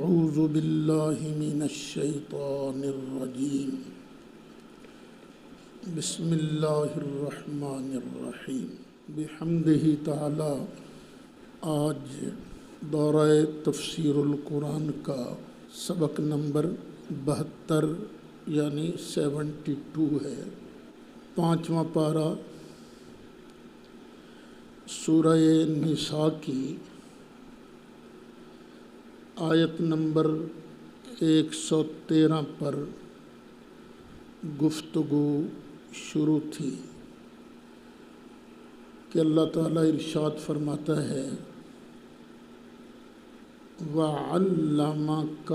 أعوذ بالله من الشيطان الرجيم بسم الله الرحمن الرحیم بحمدہ تعالی آج دورہ تفسیر القرآن کا سبق نمبر 72 یعنی 72 ہے۔ 5واں پارہ سورہ نساء کی آیت نمبر 113 پر گفتگو شروع تھی کہ اللہ تعالیٰ ارشاد فرماتا ہے وَعَلَّمَكَ،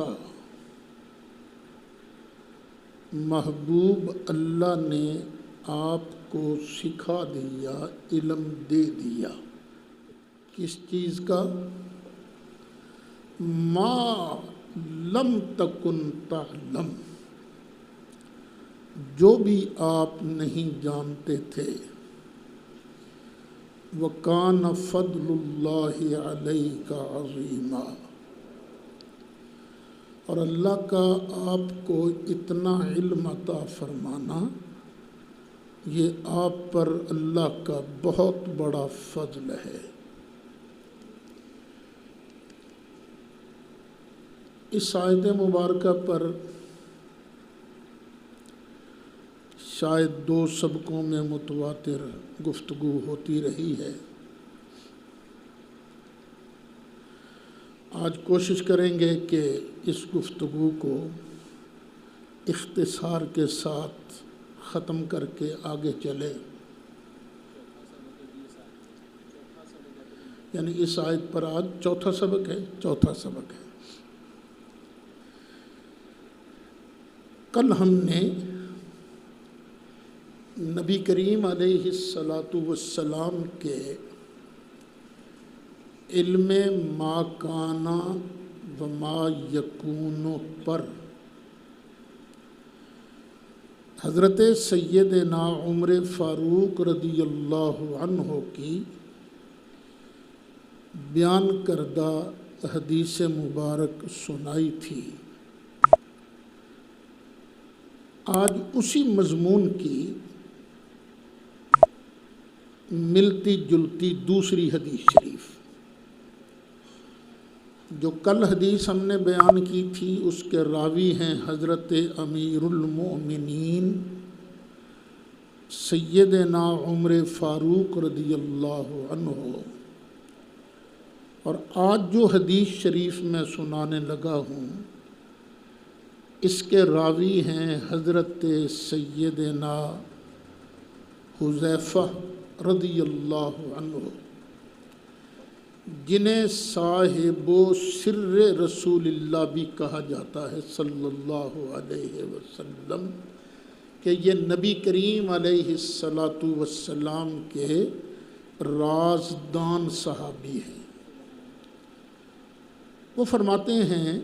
محبوب اللہ نے آپ کو سکھا دیا، علم دے دیا۔ کس چیز کا؟ ما لم تکن تعلم، جو بھی آپ نہیں جانتے تھے۔ وَكَانَ فَضْلُ اللَّهِ عَلَيْكَ عَظِيمًا، اور اللہ کا آپ کو اتنا علم عطا فرمانا یہ آپ پر اللہ کا بہت بڑا فضل ہے۔ اس آیت مبارکہ پر شاید 2 سبقوں میں متواتر گفتگو ہوتی رہی ہے۔ آج کوشش کریں گے کہ اس گفتگو کو اختصار کے ساتھ ختم کر کے آگے چلیں، یعنی اس آیت پر آج چوتھا سبق ہے۔ کل ہم نے نبی کریم علیہ السلام کے علم ما کانا و ما یکون پر حضرت سیدنا عمر فاروق رضی اللہ عنہ کی بیان کردہ حدیث مبارک سنائی تھی۔ آج اسی مضمون کی ملتی جلتی دوسری حدیث شریف، جو کل حدیث ہم نے بیان کی تھی اس کے راوی ہیں حضرت امیر المؤمنین سیدنا عمر فاروق رضی اللہ عنہ، اور آج جو حدیث شریف میں سنانے لگا ہوں اس کے راوی ہیں حضرت سیدنا حذیفہ رضی اللہ عنہ، جنہیں صاحب سر رسول اللہ بھی کہا جاتا ہے صلی اللہ علیہ وسلم، کہ یہ نبی کریم علیہ السلام کے رازدان صحابی ہیں۔ وہ فرماتے ہیں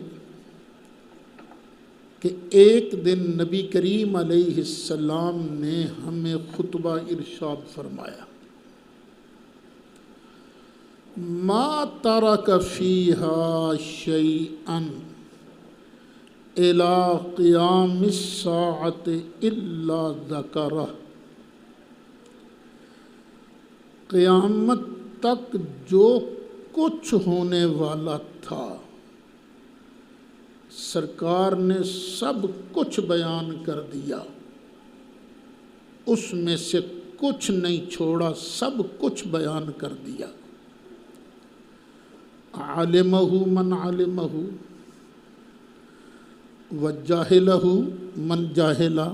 کہ ایک دن نبی کریم علیہ السلام نے ہمیں خطبہ ارشاد فرمایا، ما ترک فیہا شیئا الی قیام الساعۃ الا ذکرہ، قیامت تک جو کچھ ہونے والا تھا سرکار نے سب کچھ بیان کر دیا، اس میں سے کچھ نہیں چھوڑا، سب کچھ بیان کر دیا۔ علمہ من علمہ وجاہلہ من جاہلہ،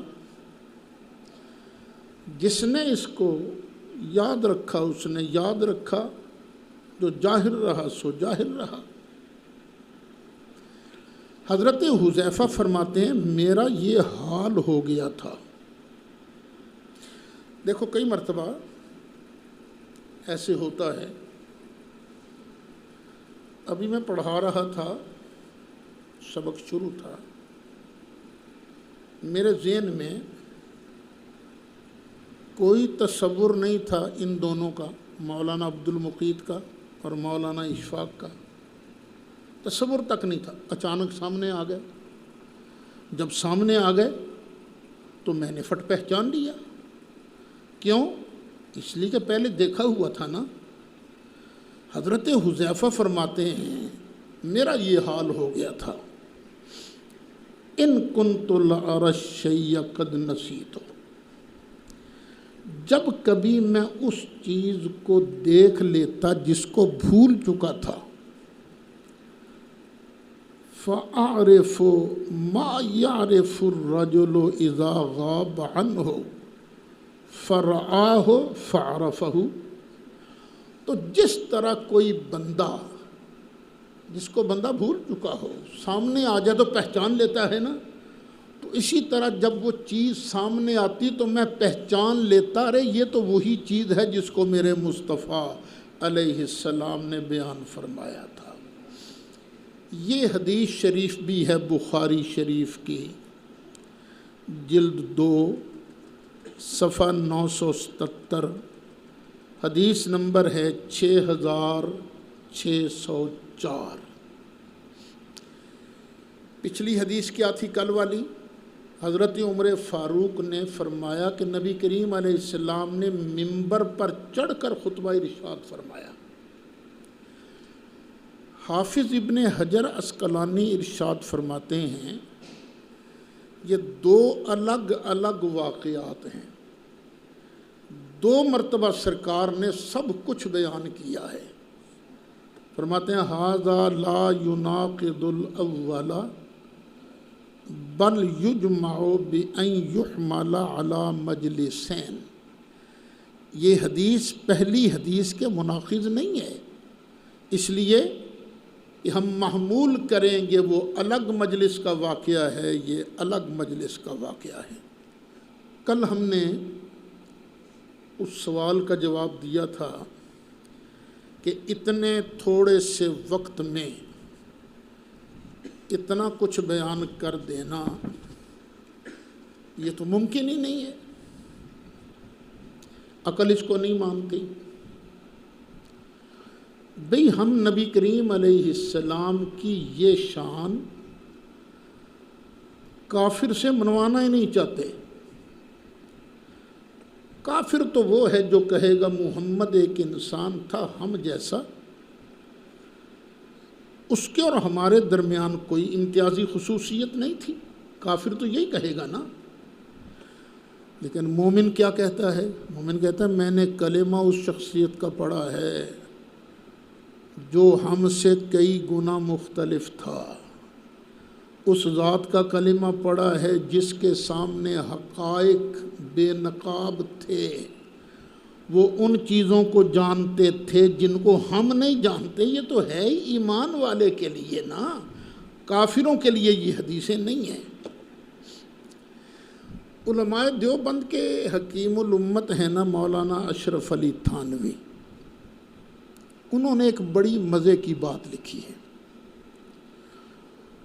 جس نے اس کو یاد رکھا اس نے یاد رکھا، جو جاہل رہا سو جاہل رہا۔ حضرت حذیفہ فرماتے ہیں میرا یہ حال ہو گیا تھا۔ دیکھو کئی مرتبہ ایسے ہوتا ہے، ابھی میں پڑھا رہا تھا، سبق شروع تھا، میرے ذہن میں کوئی تصور نہیں تھا ان دونوں کا، مولانا عبد المقیت کا اور مولانا اشفاق کا، تصور تک نہیں تھا، اچانک سامنے آ گئے۔ جب سامنے آ گئے تو میں نے فٹ پہچان لیا۔ کیوں؟ اس لیے کہ پہلے دیکھا ہوا تھا نا۔ حضرت حذیفہ فرماتے ہیں میرا یہ حال ہو گیا تھا، ان کنت لأری الشیء قد نسیتہ، جب کبھی میں اس چیز کو دیکھ لیتا جس کو بھول چکا تھا، فأعرف ما يعرف الرجل اذا غاب عنه فرآہ فعرفہ، تو جس طرح کوئی بندہ جس کو بندہ بھول چکا ہو سامنے آ جائے تو پہچان لیتا ہے نا، تو اسی طرح جب وہ چیز سامنے آتی تو میں پہچان لیتا، رہے یہ تو وہی چیز ہے جس کو میرے مصطفیٰ علیہ السلام نے بیان فرمایا تھا۔ یہ حدیث شریف بھی ہے بخاری شریف کی، جلد 2 صفحہ 977، حدیث نمبر ہے 6604۔ پچھلی حدیث کیا تھی کل والی؟ حضرت عمر فاروق نے فرمایا کہ نبی کریم علیہ السلام نے منبر پر چڑھ کر خطبہ ارشاد فرمایا۔ حافظ ابن حجر عسقلانی ارشاد فرماتے ہیں یہ 2 الگ الگ واقعات ہیں، 2 مرتبہ سرکار نے سب کچھ بیان کیا ہے۔ فرماتے ہیں ھذا لا یناقض الاول بل یجمع بان یحمل علی مجلسین، یہ حدیث پہلی حدیث کے مناقض نہیں ہے، اس لیے کہ ہم محمول کریں گے وہ الگ مجلس کا واقعہ ہے، یہ الگ مجلس کا واقعہ ہے۔ کل ہم نے اس سوال کا جواب دیا تھا کہ اتنے تھوڑے سے وقت میں اتنا کچھ بیان کر دینا یہ تو ممکن ہی نہیں ہے، عقل اس کو نہیں مانتی۔ بھئی ہم نبی کریم علیہ السلام کی یہ شان کافر سے منوانا ہی نہیں چاہتے۔ کافر تو وہ ہے جو کہے گا محمد ایک انسان تھا ہم جیسا، اس کے اور ہمارے درمیان کوئی امتیازی خصوصیت نہیں تھی، کافر تو یہی کہے گا نا۔ لیکن مومن کیا کہتا ہے؟ مومن کہتا ہے میں نے کلمہ اس شخصیت کا پڑھا ہے جو ہم سے کئی گنا مختلف تھا، اس ذات کا کلمہ پڑھا ہے جس کے سامنے حقائق بے نقاب تھے، وہ ان چیزوں کو جانتے تھے جن کو ہم نہیں جانتے۔ یہ تو ہے ہی ایمان والے کے لیے نا، کافروں کے لیے یہ حدیثیں نہیں ہیں۔ علماء دیوبند کے حکیم الامت ہیں نا مولانا اشرف علی تھانوی، انہوں نے ایک بڑی مزے کی بات لکھی ہے۔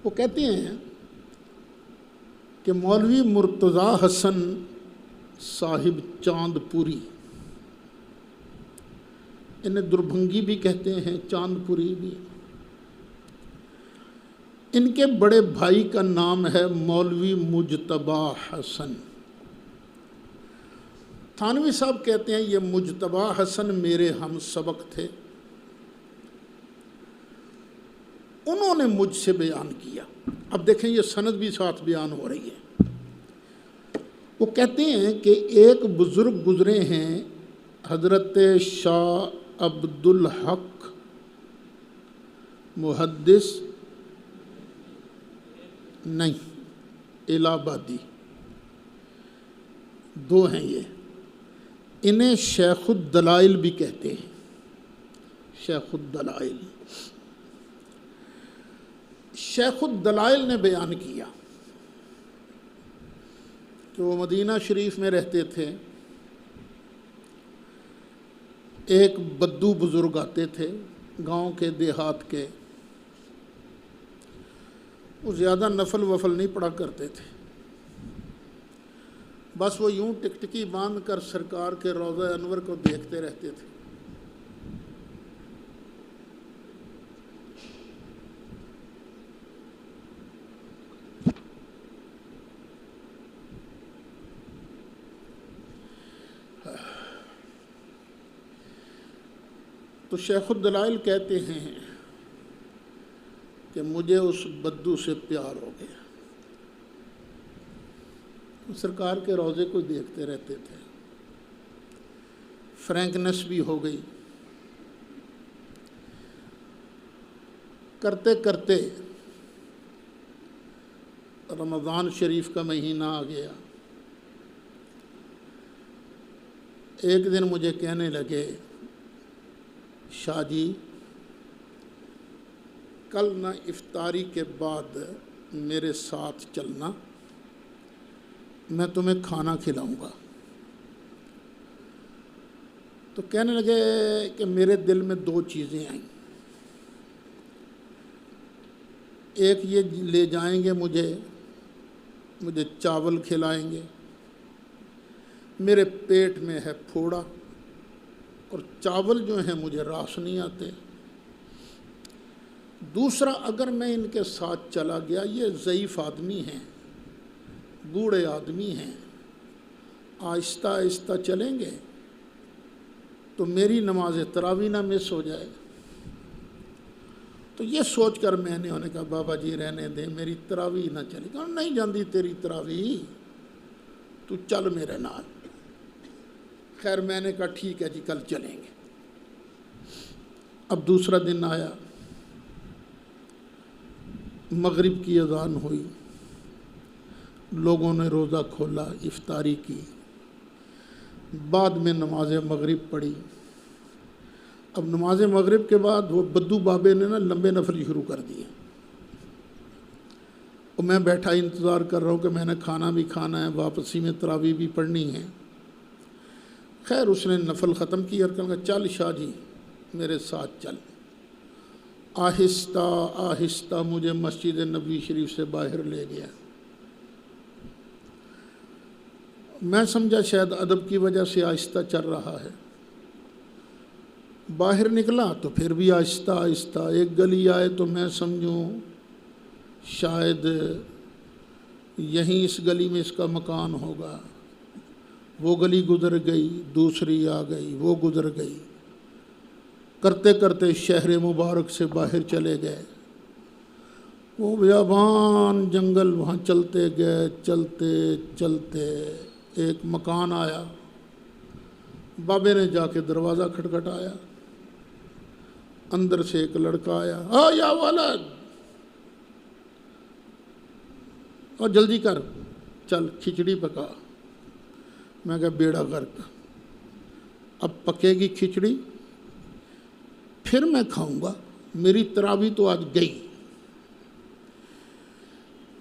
وہ کہتے ہیں کہ مولوی مرتضیٰ حسن صاحب چاند پوری، انہیں دربھنگی بھی کہتے ہیں چاند پوری بھی، ان کے بڑے بھائی کا نام ہے مولوی مجتبیٰ حسن۔ تھانوی صاحب کہتے ہیں یہ مجتبیٰ حسن میرے ہم سبق تھے، انہوں نے مجھ سے بیان کیا۔ اب دیکھیں یہ سند بھی ساتھ بیان ہو رہی ہے۔ وہ کہتے ہیں کہ ایک بزرگ گزرے ہیں حضرت شاہ عبد الحق محدث نہیں الہ آبادی، 2 ہیں یہ، انہیں شیخ الدلائل بھی کہتے ہیں، شیخ الدلائل۔ شیخ الدلائل نے بیان کیا کہ وہ مدینہ شریف میں رہتے تھے، ایک بدو بزرگ آتے تھے گاؤں کے دیہات کے، وہ زیادہ نفل وفل نہیں پڑھا کرتے تھے، بس وہ یوں ٹکٹکی باندھ کر سرکار کے روضہ انور کو دیکھتے رہتے تھے۔ تو شیخ الدلائل کہتے ہیں کہ مجھے اس بدو سے پیار ہو گیا، سرکار کے روضے کو دیکھتے رہتے تھے، فرینکنس بھی ہو گئی، کرتے کرتے رمضان شریف کا مہینہ آ گیا۔ ایک دن مجھے کہنے لگے، شاہ جی کل نہ افطاری کے بعد میرے ساتھ چلنا، میں تمہیں کھانا کھلاؤں گا۔ تو کہنے لگے کہ میرے دل میں دو چیزیں آئیں، ایک یہ لے جائیں گے مجھے چاول کھلائیں گے، میرے پیٹ میں ہے پھوڑا، اور چاول جو ہیں مجھے راس نہیں آتے۔ دوسرا، اگر میں ان کے ساتھ چلا گیا، یہ ضعیف آدمی ہیں، بوڑھے آدمی ہیں، آہستہ آہستہ چلیں گے تو میری نماز تراویح نہ مس ہو جائے۔ تو یہ سوچ کر میں نے انہیں کہا، بابا جی رہنے دیں، میری تراویح نہ چلے۔ کہا نہیں جاندی تیری تراویح، تو چل میرے نال۔ خیر میں نے کہا ٹھیک ہے جی، کل چلیں گے۔ اب دوسرا دن آیا، مغرب کی اذان ہوئی، لوگوں نے روزہ کھولا، افطاری کی، بعد میں نماز مغرب پڑھی۔ اب نماز مغرب کے بعد وہ بدو بابے نے لمبے نفل شروع کر دیے، اور میں بیٹھا انتظار کر رہا ہوں کہ میں نے کھانا بھی کھانا ہے، واپسی میں تراویح بھی پڑھنی ہے۔ خیر اس نے نفل ختم کی اور کہا، چل شاہ جی میرے ساتھ چل۔ آہستہ آہستہ مجھے مسجد نبوی شریف سے باہر لے گیا۔ میں سمجھا شاید ادب کی وجہ سے آہستہ چل رہا ہے۔ باہر نکلا تو پھر بھی آہستہ آہستہ، ایک گلی آئے تو میں سمجھوں شاید یہیں اس گلی میں اس کا مکان ہوگا۔ وہ گلی گزر گئی، دوسری آ گئی، وہ گزر گئی، کرتے کرتے شہر مبارک سے باہر چلے گئے۔ وہ بیابان جنگل، وہاں چلتے گئے، چلتے چلتے ایک مکان آیا۔ بابے نے جا کے دروازہ کھٹکھٹایا، اندر سے ایک لڑکا آیا، یا ولد، اور جلدی کر، چل کھچڑی پکا۔ میں کہا بیڑا غرق، اب پکے گی کھچڑی پھر میں کھاؤں گا، میری تراویح تو آج گئی۔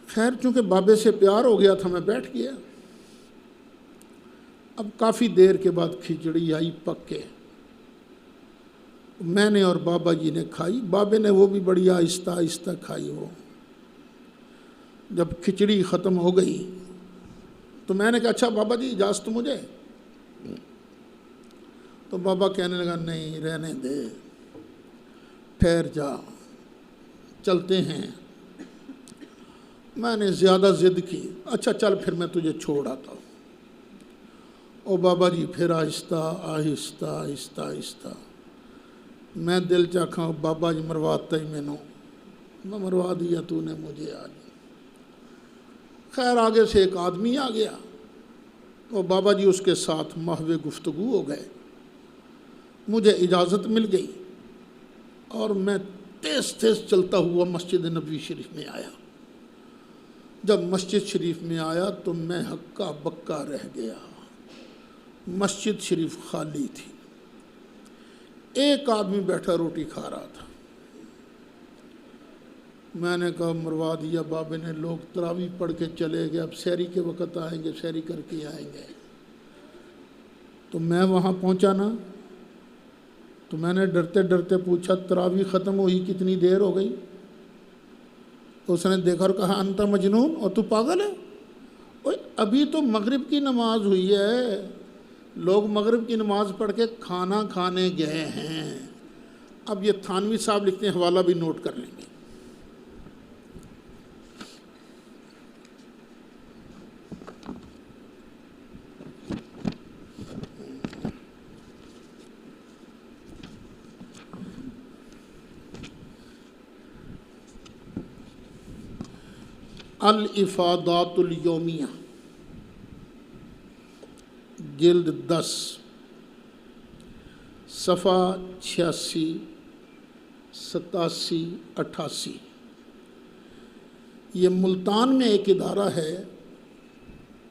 خیر چونکہ بابے سے پیار ہو گیا تھا، میں بیٹھ گیا۔ اب کافی دیر کے بعد کھچڑی آئی پک کے، میں نے اور بابا جی نے کھائی۔ بابے نے وہ بھی بڑی آہستہ آہستہ کھائی۔ وہ جب کھچڑی ختم ہو گئی تو میں نے کہا اچھا بابا جی اجازت مجھے؟ تو بابا کہنے لگا نہیں رہنے دے، ٹھہر جا، چلتے ہیں۔ میں نے زیادہ ضد کی، اچھا چل پھر میں تجھے چھوڑ آتا ہوں۔ او بابا جی پھر آہستہ آہستہ آہستہ آہستہ، میں دل چاکھا بابا جی مرواتا ہی میں مروا دیا تو نے مجھے آج۔ خیر آگے سے ایک آدمی آ گیا، اور بابا جی اس کے ساتھ محو گفتگو ہو گئے۔ مجھے اجازت مل گئی اور میں تیز تیز چلتا ہوا مسجد نبوی شریف میں آیا۔ جب مسجد شریف میں آیا تو میں ہکا بکا رہ گیا، مسجد شریف خالی تھی، ایک آدمی بیٹھا روٹی کھا رہا تھا۔ میں نے کہا مروا دیا بابے نے، لوگ تراویح پڑھ کے چلے گئے، اب سحری کے وقت آئیں گے، سحری کر کے آئیں گے۔ تو میں وہاں پہنچا نا، تو میں نے ڈرتے ڈرتے پوچھا تراویح ختم ہوئی کتنی دیر ہو گئی؟ اس نے دیکھا اور کہا انت مجنون، اور تو پاگل ہے؟ اوے ابھی تو مغرب کی نماز ہوئی ہے، لوگ مغرب کی نماز پڑھ کے کھانا کھانے گئے ہیں۔ اب یہ تھانوی صاحب لکھتے ہیں، حوالہ بھی نوٹ کر لیں گے۔ الافادات الیومیہ جلد 10 صفحہ 86 87 88۔ یہ ملتان میں ایک ادارہ ہے،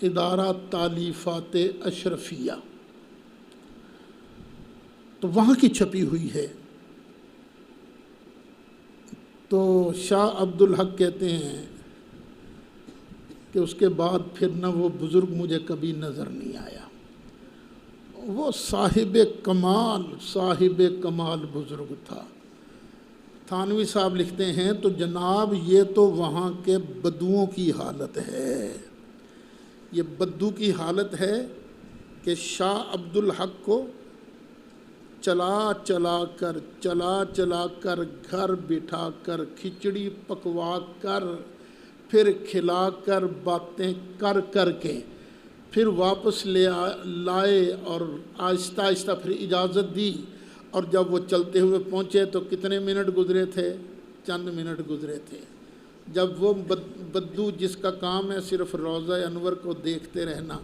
ادارہ تالیفات اشرفیہ، تو وہاں کی چھپی ہوئی ہے۔ تو شاہ عبدالحق کہتے ہیں کہ اس کے بعد پھر نہ وہ بزرگ مجھے کبھی نظر نہیں آیا۔ وہ صاحب کمال بزرگ تھا۔ تھانوی صاحب لکھتے ہیں تو جناب یہ تو وہاں کے بدوؤں کی حالت ہے، یہ بدو کی حالت ہے کہ شاہ عبدالحق کو چلا چلا کر گھر بٹھا کر کھچڑی پکوا کر پھر کھلا کر باتیں کر کے پھر واپس لائے اور آہستہ آہستہ پھر اجازت دی، اور جب وہ چلتے ہوئے پہنچے تو کتنے منٹ گزرے تھے؟ چند منٹ گزرے تھے۔ جب وہ بدو جس کا کام ہے صرف روضہ انور کو دیکھتے رہنا،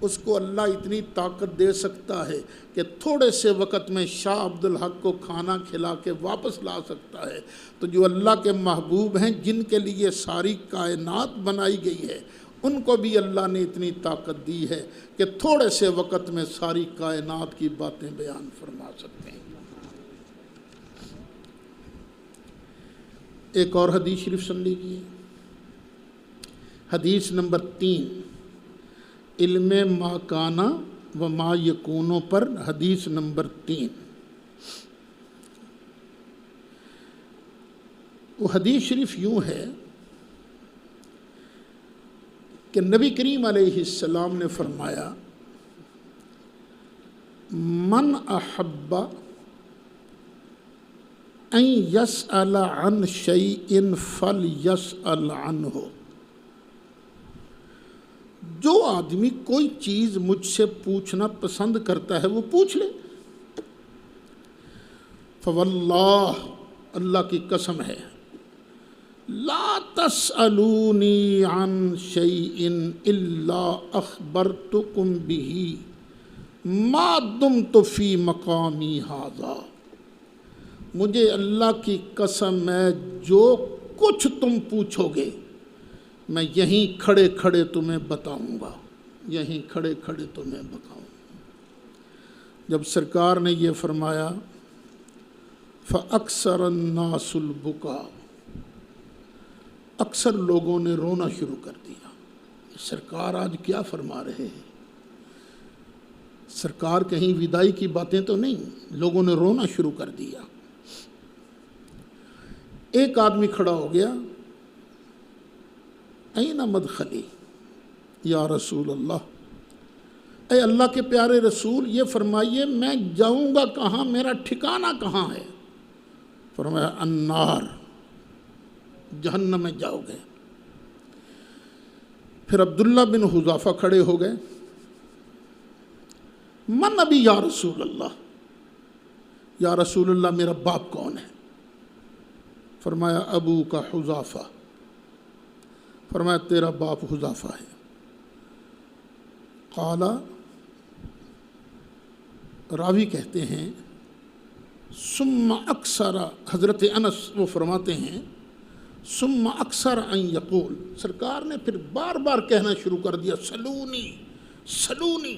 اس کو اللہ اتنی طاقت دے سکتا ہے کہ تھوڑے سے وقت میں شاہ عبدالحق کو کھانا کھلا کے واپس لا سکتا ہے، تو جو اللہ کے محبوب ہیں جن کے لیے ساری کائنات بنائی گئی ہے، ان کو بھی اللہ نے اتنی طاقت دی ہے کہ تھوڑے سے وقت میں ساری کائنات کی باتیں بیان فرما سکتے ہیں۔ ایک اور حدیث شریف سن لیجیے، حدیث نمبر 3، علم ما کانا و ما یکونوں پر حدیث نمبر 3۔ وہ حدیث شریف یوں ہے کہ نبی کریم علیہ السلام نے فرمایا، من احب ان یسأل عن شیء فلیسأل عنہ، جو آدمی کوئی چیز مجھ سے پوچھنا پسند کرتا ہے وہ پوچھ لے۔ فواللہ، اللہ کی قسم ہے، لا تسألونی عن شیء الا اخبرتکم بہ ما دمت فی مقامی ھذا، مجھے اللہ کی قسم ہے جو کچھ تم پوچھو گے میں یہیں کھڑے کھڑے تمہیں بتاؤں گا، یہیں کھڑے کھڑے تمہیں بتاؤں گا۔ جب سرکار نے یہ فرمایا فَأَكْثَرَ النَّاسُ الْبُكَاءَ، اکثر لوگوں نے رونا شروع کر دیا۔ سرکار آج کیا فرما رہے ہیں؟ سرکار کہیں وداعی کی باتیں تو نہیں، لوگوں نے رونا شروع کر دیا۔ ایک آدمی کھڑا ہو گیا، این مدخلی یا رسول اللہ، اے اللہ کے پیارے رسول یہ فرمائیے میں جاؤں گا کہاں، میرا ٹھکانہ کہاں ہے؟ فرمایا النار، جہنم میں جاؤ گے۔ پھر عبداللہ بن حذافہ کھڑے ہو گئے، من ابی یا رسول اللہ، یا رسول اللہ میرا باپ کون ہے؟ فرمایا ابو کا حذافہ، فرمایا تیرا باپ حذافہ ہے۔ قالا، راوی کہتے ہیں ثم اکثر، حضرت انس وہ فرماتے ہیں ثم اکثر ان یقول، سرکار نے پھر بار بار کہنا شروع کر دیا سلونی سلونی،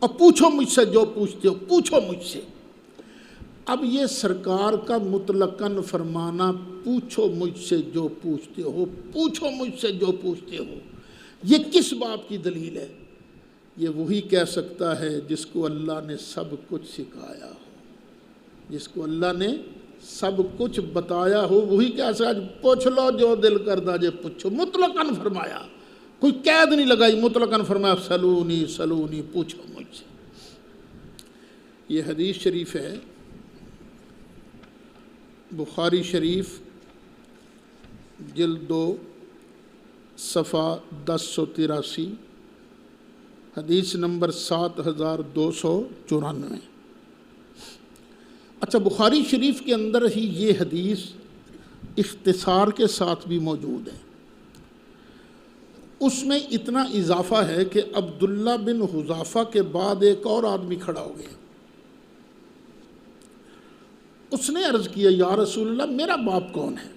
اور پوچھو مجھ سے جو پوچھتے ہو، پوچھو مجھ سے۔ اب یہ سرکار کا مطلقاً فرمانا پوچھو مجھ سے جو پوچھتے ہو، پوچھو مجھ سے جو پوچھتے ہو، یہ کس بات کی دلیل ہے؟ یہ وہی کہہ سکتا ہے جس کو اللہ نے سب کچھ سکھایا ہو، جس کو اللہ نے سب کچھ بتایا ہو، وہی کہہ سکتا ہے پوچھ لو جو دل کردہ جے پوچھو۔ مطلقاً فرمایا، کوئی قید نہیں لگائی، مطلقاً فرمایا سلونی سلونی، پوچھو مجھ سے۔ یہ حدیث شریف ہے بخاری شریف جلد 2 صفحہ 1083، حدیث نمبر 7294۔ اچھا، بخاری شریف کے اندر ہی یہ حدیث اختصار کے ساتھ بھی موجود ہے۔ اس میں اتنا اضافہ ہے کہ عبداللہ بن حذافہ کے بعد ایک اور آدمی کھڑا ہو گیا. اس نے عرض کیا یا رسول اللہ میرا باپ کون ہے؟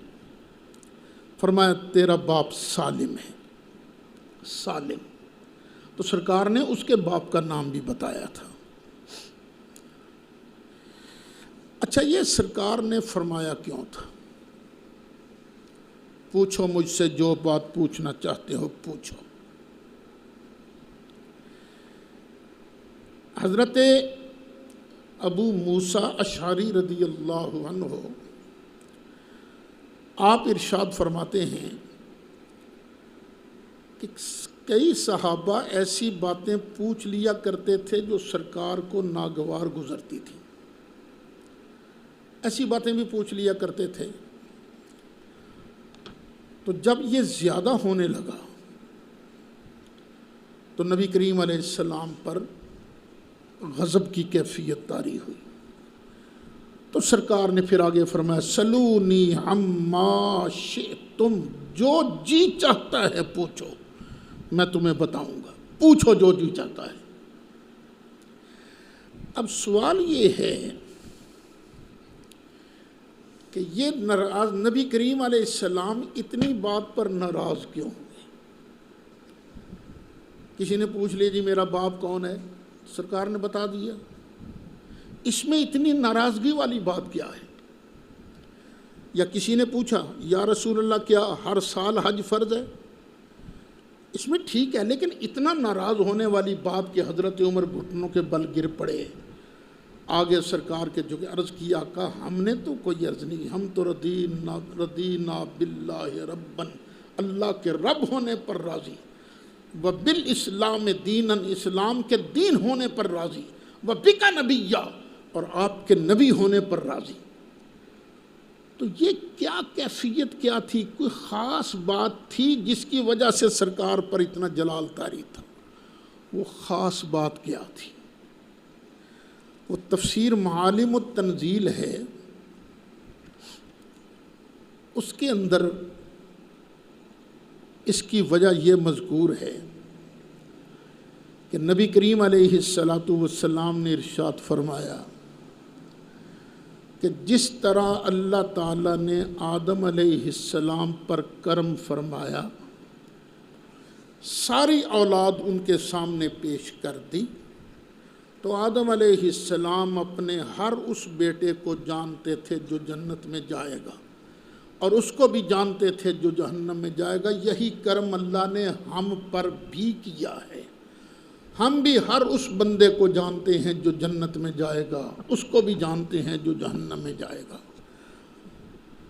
فرمایا تیرا باپ سالم ہے. سالم. تو سرکار نے اس کے باپ کا نام بھی بتایا تھا. اچھا یہ سرکار نے فرمایا کیوں تھا؟ پوچھو مجھ سے جو بات پوچھنا چاہتے ہو پوچھو. حضرت ابو موسیٰ اشعری رضی اللہ عنہ آپ ارشاد فرماتے ہیں کہ کئی صحابہ ایسی باتیں پوچھ لیا کرتے تھے جو سرکار کو ناگوار گزرتی تھی. ایسی باتیں بھی پوچھ لیا کرتے تھے. تو جب یہ زیادہ ہونے لگا تو نبی کریم علیہ السلام پر غضب کی کیفیت طاری ہوئی. تو سرکار نے پھر آگے فرمایا سلونی عما شئتم، جو جی چاہتا ہے پوچھو میں تمہیں بتاؤں گا، پوچھو جو جی چاہتا ہے. اب سوال یہ ہے کہ یہ ناراض نبی کریم علیہ السلام اتنی بات پر ناراض کیوں ہوئے؟ کسی نے پوچھ لیا جی میرا باپ کون ہے، سرکار نے بتا دیا. اس میں اتنی ناراضگی والی بات کیا ہے؟ یا کسی نے پوچھا یا رسول اللہ کیا ہر سال حج فرض ہے؟ اس میں ٹھیک ہے، لیکن اتنا ناراض ہونے والی بات کہ حضرت عمر گھٹنوں کے بل گر پڑے. آگے سرکار کے جو کہ عرض کیا آقا ہم نے تو کوئی عرض نہیں، ہم تو ردینا باللہ ربن، اللہ کے رب ہونے پر راضی، وبالاسلام دینا، اسلام کے دین ہونے پر راضی، وبک نبیّا، اور آپ کے نبی ہونے پر راضی. تو یہ کیا کیفیت کیا تھی؟ کوئی خاص بات تھی جس کی وجہ سے سرکار پر اتنا جلال طاری تھا؟ وہ خاص بات کیا تھی؟ وہ تفسیر معالم التنزیل ہے، اس کے اندر اس کی وجہ یہ مذکور ہے کہ نبی کریم علیہ السلام نے ارشاد فرمایا کہ جس طرح اللہ تعالیٰ نے آدم علیہ السلام پر کرم فرمایا، ساری اولاد ان کے سامنے پیش کر دی، تو آدم علیہ السلام اپنے ہر اس بیٹے کو جانتے تھے جو جنت میں جائے گا، اور اس کو بھی جانتے تھے جو جہنم میں جائے گا. یہی کرم اللہ نے ہم پر بھی کیا ہے. ہم بھی ہر اس بندے کو جانتے ہیں جو جنت میں جائے گا، اس کو بھی جانتے ہیں جو جہنم میں جائے گا.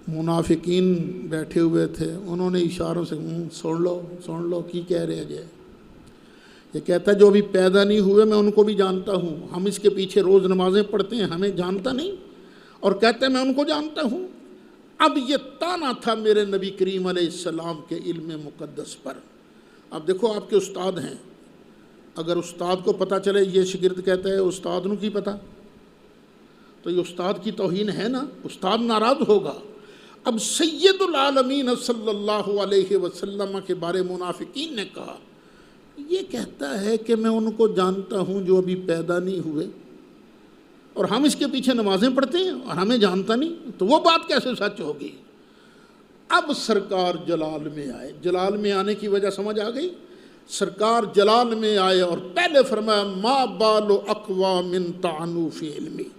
منافقین بیٹھے ہوئے تھے، انہوں نے اشاروں سے سن لو کی کہہ رہے جے. یہ کہتا ہے جو ابھی پیدا نہیں ہوئے میں ان کو بھی جانتا ہوں، ہم اس کے پیچھے روز نمازیں پڑھتے ہیں ہمیں جانتا نہیں، اور کہتے ہیں میں ان کو جانتا ہوں. اب یہ تانا تھا میرے نبی کریم علیہ السلام کے علم مقدس پر. اب دیکھو آپ کے استاد ہیں، اگر استاد کو پتہ چلے یہ شاگرد کہتا ہے استاد نو کی پتہ، تو یہ استاد کی توہین ہے نا، استاد ناراض ہوگا. اب سید العالمین صلی اللہ علیہ وسلم کے بارے منافقین نے کہا یہ کہتا ہے کہ میں ان کو جانتا ہوں جو ابھی پیدا نہیں ہوئے، اور ہم اس کے پیچھے نمازیں پڑھتے ہیں اور ہمیں جانتا نہیں، تو وہ بات کیسے سچ ہوگی؟ اب سرکار جلال میں آئے. جلال میں آنے کی وجہ سمجھ آ گئی. سرکار جلال میں آئے اور پہلے فرمایا ما بال اقوام طعنوا فی علمی،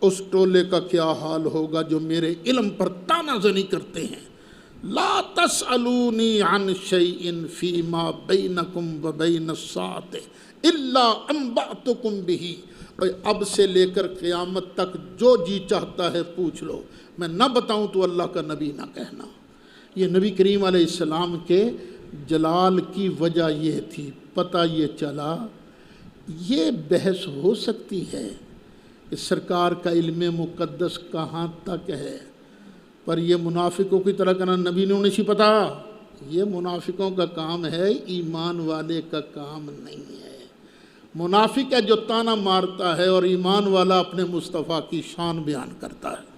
اس ٹولے کا کیا حال ہوگا جو میرے علم پر طعنہ زنی کرتے ہیں. لا تسألونی عن شیء فیما بینکم وبین الساعة الا انبأتکم بہ. اب سے لے کر قیامت تک جو جی چاہتا ہے پوچھ لو، میں نہ بتاؤں تو اللہ کا نبی نہ کہنا. یہ نبی کریم علیہ السلام کے جلال کی وجہ یہ تھی. پتہ یہ چلا یہ بحث ہو سکتی ہے کہ سرکار کا علم مقدس کہاں تک ہے، پر یہ منافقوں کی طرح کہنا نبی نے نہیں پتہ، یہ منافقوں کا کام ہے، ایمان والے کا کام نہیں ہے. منافق ہے جو تانا مارتا ہے، اور ایمان والا اپنے مصطفیٰ کی شان بیان کرتا ہے.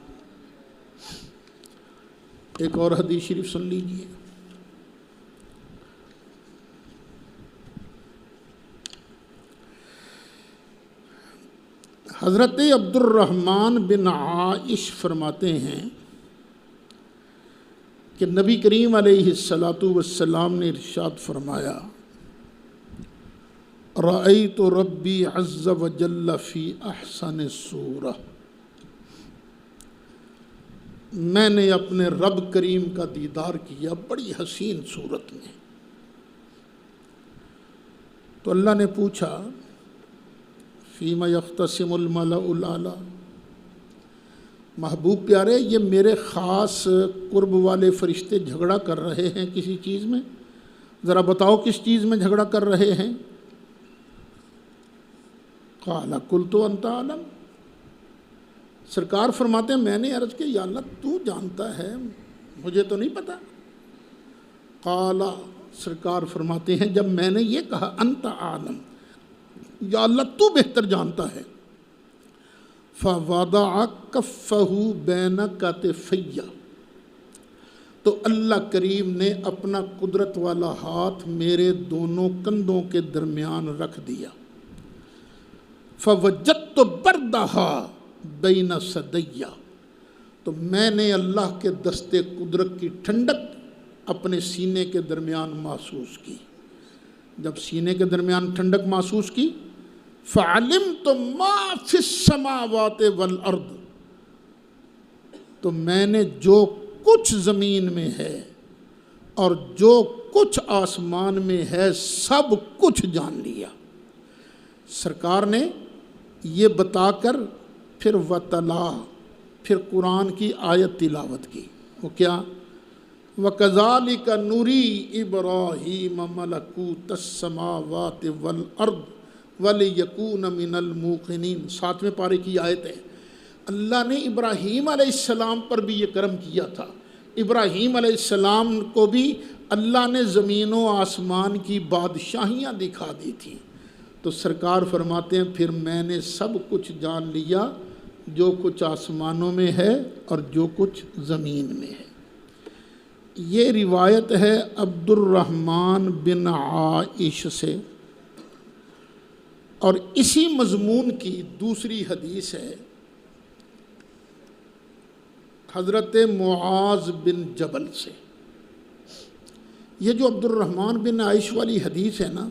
ایک اور حدیث شریف سن لیجیے. حضرت عبد الرحمن بن عائش فرماتے ہیں کہ نبی کریم علیہ الصلاۃ والسلام نے ارشاد فرمایا رأیت ربی عز وجل فی احسن صورہ، میں نے اپنے رب کریم کا دیدار کیا بڑی حسین صورت میں۔ تو اللہ نے پوچھا فیما یختصم الملأ الاعلیٰ، محبوب پیارے یہ میرے خاص قرب والے فرشتے جھگڑا کر رہے ہیں کسی چیز میں، ذرا بتاؤ کس چیز میں جھگڑا کر رہے ہیں؟ قال قلت انت عالم، سرکار فرماتے ہیں میں نے عرض کہ یا اللہ تو جانتا ہے، مجھے تو نہیں پتا۔ قال، سرکار فرماتے ہیں جب میں نے یہ کہا انت عالم، یا اللہ تو بہتر جانتا ہے، فوضع کفہ بین کتفی، تو اللہ کریم نے اپنا قدرت والا ہاتھ میرے دونوں کندھوں کے درمیان رکھ دیا۔ فوجدت بردہا بین صدیہ، تو میں نے اللہ کے دستے قدرت کی ٹھنڈک اپنے سینے کے درمیان محسوس کی۔ جب سینے کے درمیان ٹھنڈک محسوس کی فعلمت ما فی السماوات والارض، تو میں نے جو کچھ زمین میں ہے اور جو کچھ آسمان میں ہے سب کچھ جان لیا۔ سرکار نے یہ بتا کر پھر وتلا، پھر قرآن کی آیت تلاوت کی، وہ کیا؟ وَكَذَلِكَ نُرِي إِبْرَاهِيمَ مَلَكُوتَ السَّمَاوَاتِ وَالْأَرْضِ وَلِيَكُونَ مِنَ الْمُوقِنِينَ، 7ویں پارے کی آیت ہے۔ اللہ نے ابراہیم علیہ السلام پر بھی یہ کرم کیا تھا، ابراہیم علیہ السلام کو بھی اللہ نے زمین و آسمان کی بادشاہیاں دکھا دی تھی۔ تو سرکار فرماتے ہیں پھر میں نے سب کچھ جان لیا، جو کچھ آسمانوں میں ہے اور جو کچھ زمین میں ہے۔ یہ روایت ہے عبد الرحمن بن عائش سے، اور اسی مضمون کی دوسری حدیث ہے حضرت معاذ بن جبل سے۔ یہ جو عبد الرحمن بن عائش والی حدیث ہے نا،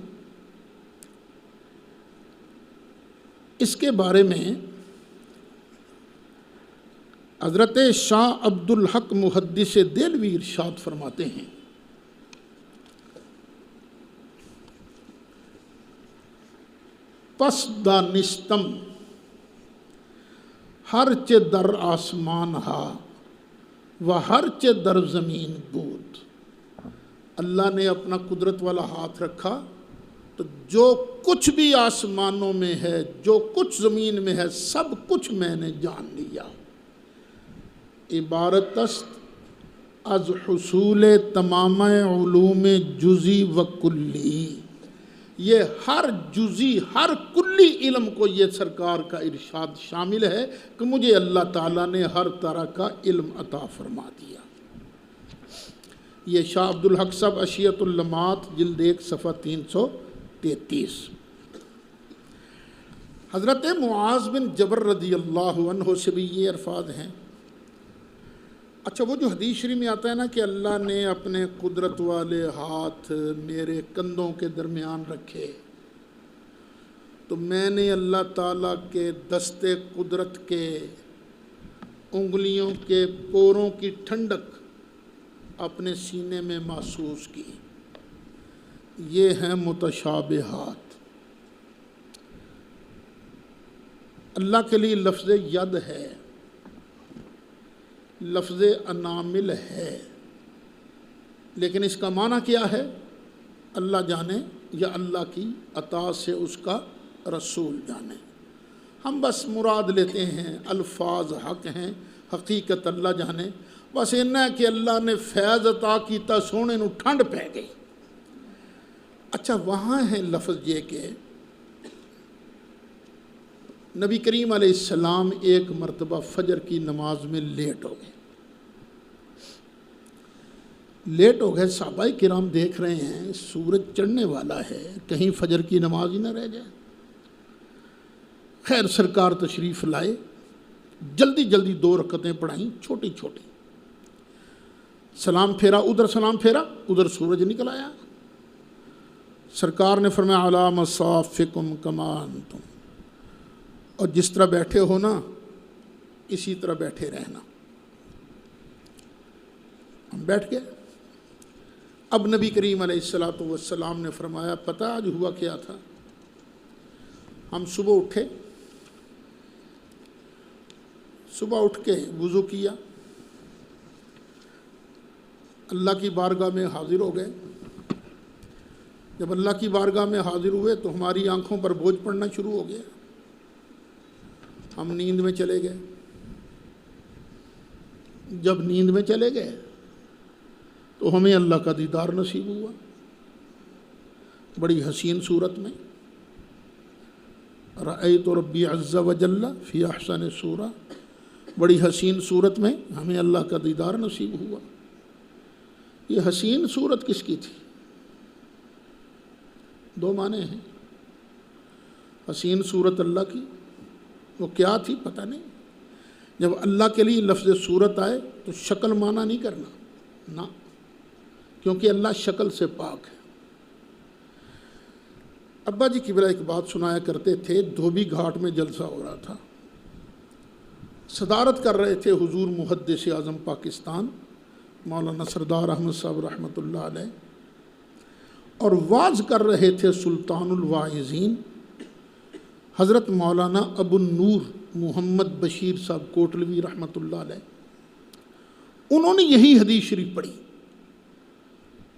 اس کے بارے میں حضرت شاہ عبد الحق محدث دہلوی ارشاد فرماتے ہیں پس دانستم ہرچ در آسمان ہا و ہرچ در زمین بود، اللہ نے اپنا قدرت والا ہاتھ رکھا تو جو کچھ بھی آسمانوں میں ہے جو کچھ زمین میں ہے سب کچھ میں نے جان لیا۔ عبارت است از حصول تمام علوم جزی و کلی، یہ ہر جزی ہر کلی علم کو یہ سرکار کا ارشاد شامل ہے کہ مجھے اللہ تعالیٰ نے ہر طرح کا علم عطا فرما دیا۔ یہ شاہ عبد الحق صاحب اشیت اللمات جلد 1 صفحہ 333۔ حضرت معاذ بن جبل رضی اللہ عنہ سے بھی یہ الفاظ ہیں۔ اچھا، وہ جو حدیث شریف میں آتا ہے نا کہ اللہ نے اپنے قدرت والے ہاتھ میرے کندھوں کے درمیان رکھے، تو میں نے اللہ تعالیٰ کے دستے قدرت کے انگلیوں کے پوروں کی ٹھنڈک اپنے سینے میں محسوس کی۔ یہ ہیں متشابہات۔ اللہ کے لیے لفظ ید ہے، لفظ انامل ہے، لیکن اس کا معنی کیا ہے؟ اللہ جانے، یا اللہ کی عطا سے اس کا رسول جانے۔ ہم بس مراد لیتے ہیں، الفاظ حق ہیں، حقیقت اللہ جانے۔ بس اتنا کہ اللہ نے فیض عطا کیتا، سونے نو ٹھنڈ پہ گئی۔ اچھا، وہاں ہے لفظ یہ کہ نبی کریم علیہ السلام ایک مرتبہ فجر کی نماز میں لیٹ ہو گئے۔ صحابہ کرام دیکھ رہے ہیں سورج چڑھنے والا ہے، کہیں فجر کی نماز ہی نہ رہ جائے۔ خیر سرکار تشریف لائے، جلدی جلدی 2 رکعتیں پڑھائیں چھوٹی چھوٹی، سلام پھیرا، ادھر سلام پھیرا، ادھر سورج نکل آیا۔ سرکار نے فرمایا علی مصافکم کما انتم، اور جس طرح بیٹھے ہو نا اسی طرح بیٹھے رہنا۔ ہم بیٹھ گئے۔ اب نبی کریم علیہ السلام نے فرمایا پتہ آج ہوا کیا تھا؟ ہم صبح اٹھے، صبح اٹھ کے وضو کیا، اللہ کی بارگاہ میں حاضر ہو گئے۔ جب اللہ کی بارگاہ میں حاضر ہوئے تو ہماری آنکھوں پر بوجھ پڑنا شروع ہو گیا، ہم نیند میں چلے گئے۔ جب نیند میں چلے گئے تو ہمیں اللہ کا دیدار نصیب ہوا، بڑی حسین صورت میں۔ رأیت ربی عز وجل فی احسن صورہ، بڑی حسین صورت میں ہمیں اللہ کا دیدار نصیب ہوا۔ یہ حسین صورت کس کی تھی؟ 2 معنی ہیں۔ حسین صورت اللہ کی، وہ کیا تھی پتہ نہیں۔ جب اللہ کے لیے لفظ صورت آئے تو شکل معنی نہیں کرنا، نہ، کیونکہ اللہ شکل سے پاک ہے۔ ابا جی قبلہ ایک بات سنایا کرتے تھے، دھوبی گھاٹ میں جلسہ ہو رہا تھا، صدارت کر رہے تھے حضور محدث اعظم پاکستان مولانا سردار احمد صاحب رحمۃ اللہ علیہ، اور واعظ کر رہے تھے سلطان الواعظین حضرت مولانا ابو النور محمد بشیر صاحب کوٹلوی رحمۃ اللہ علیہ۔ انہوں نے یہی حدیث شریف پڑھی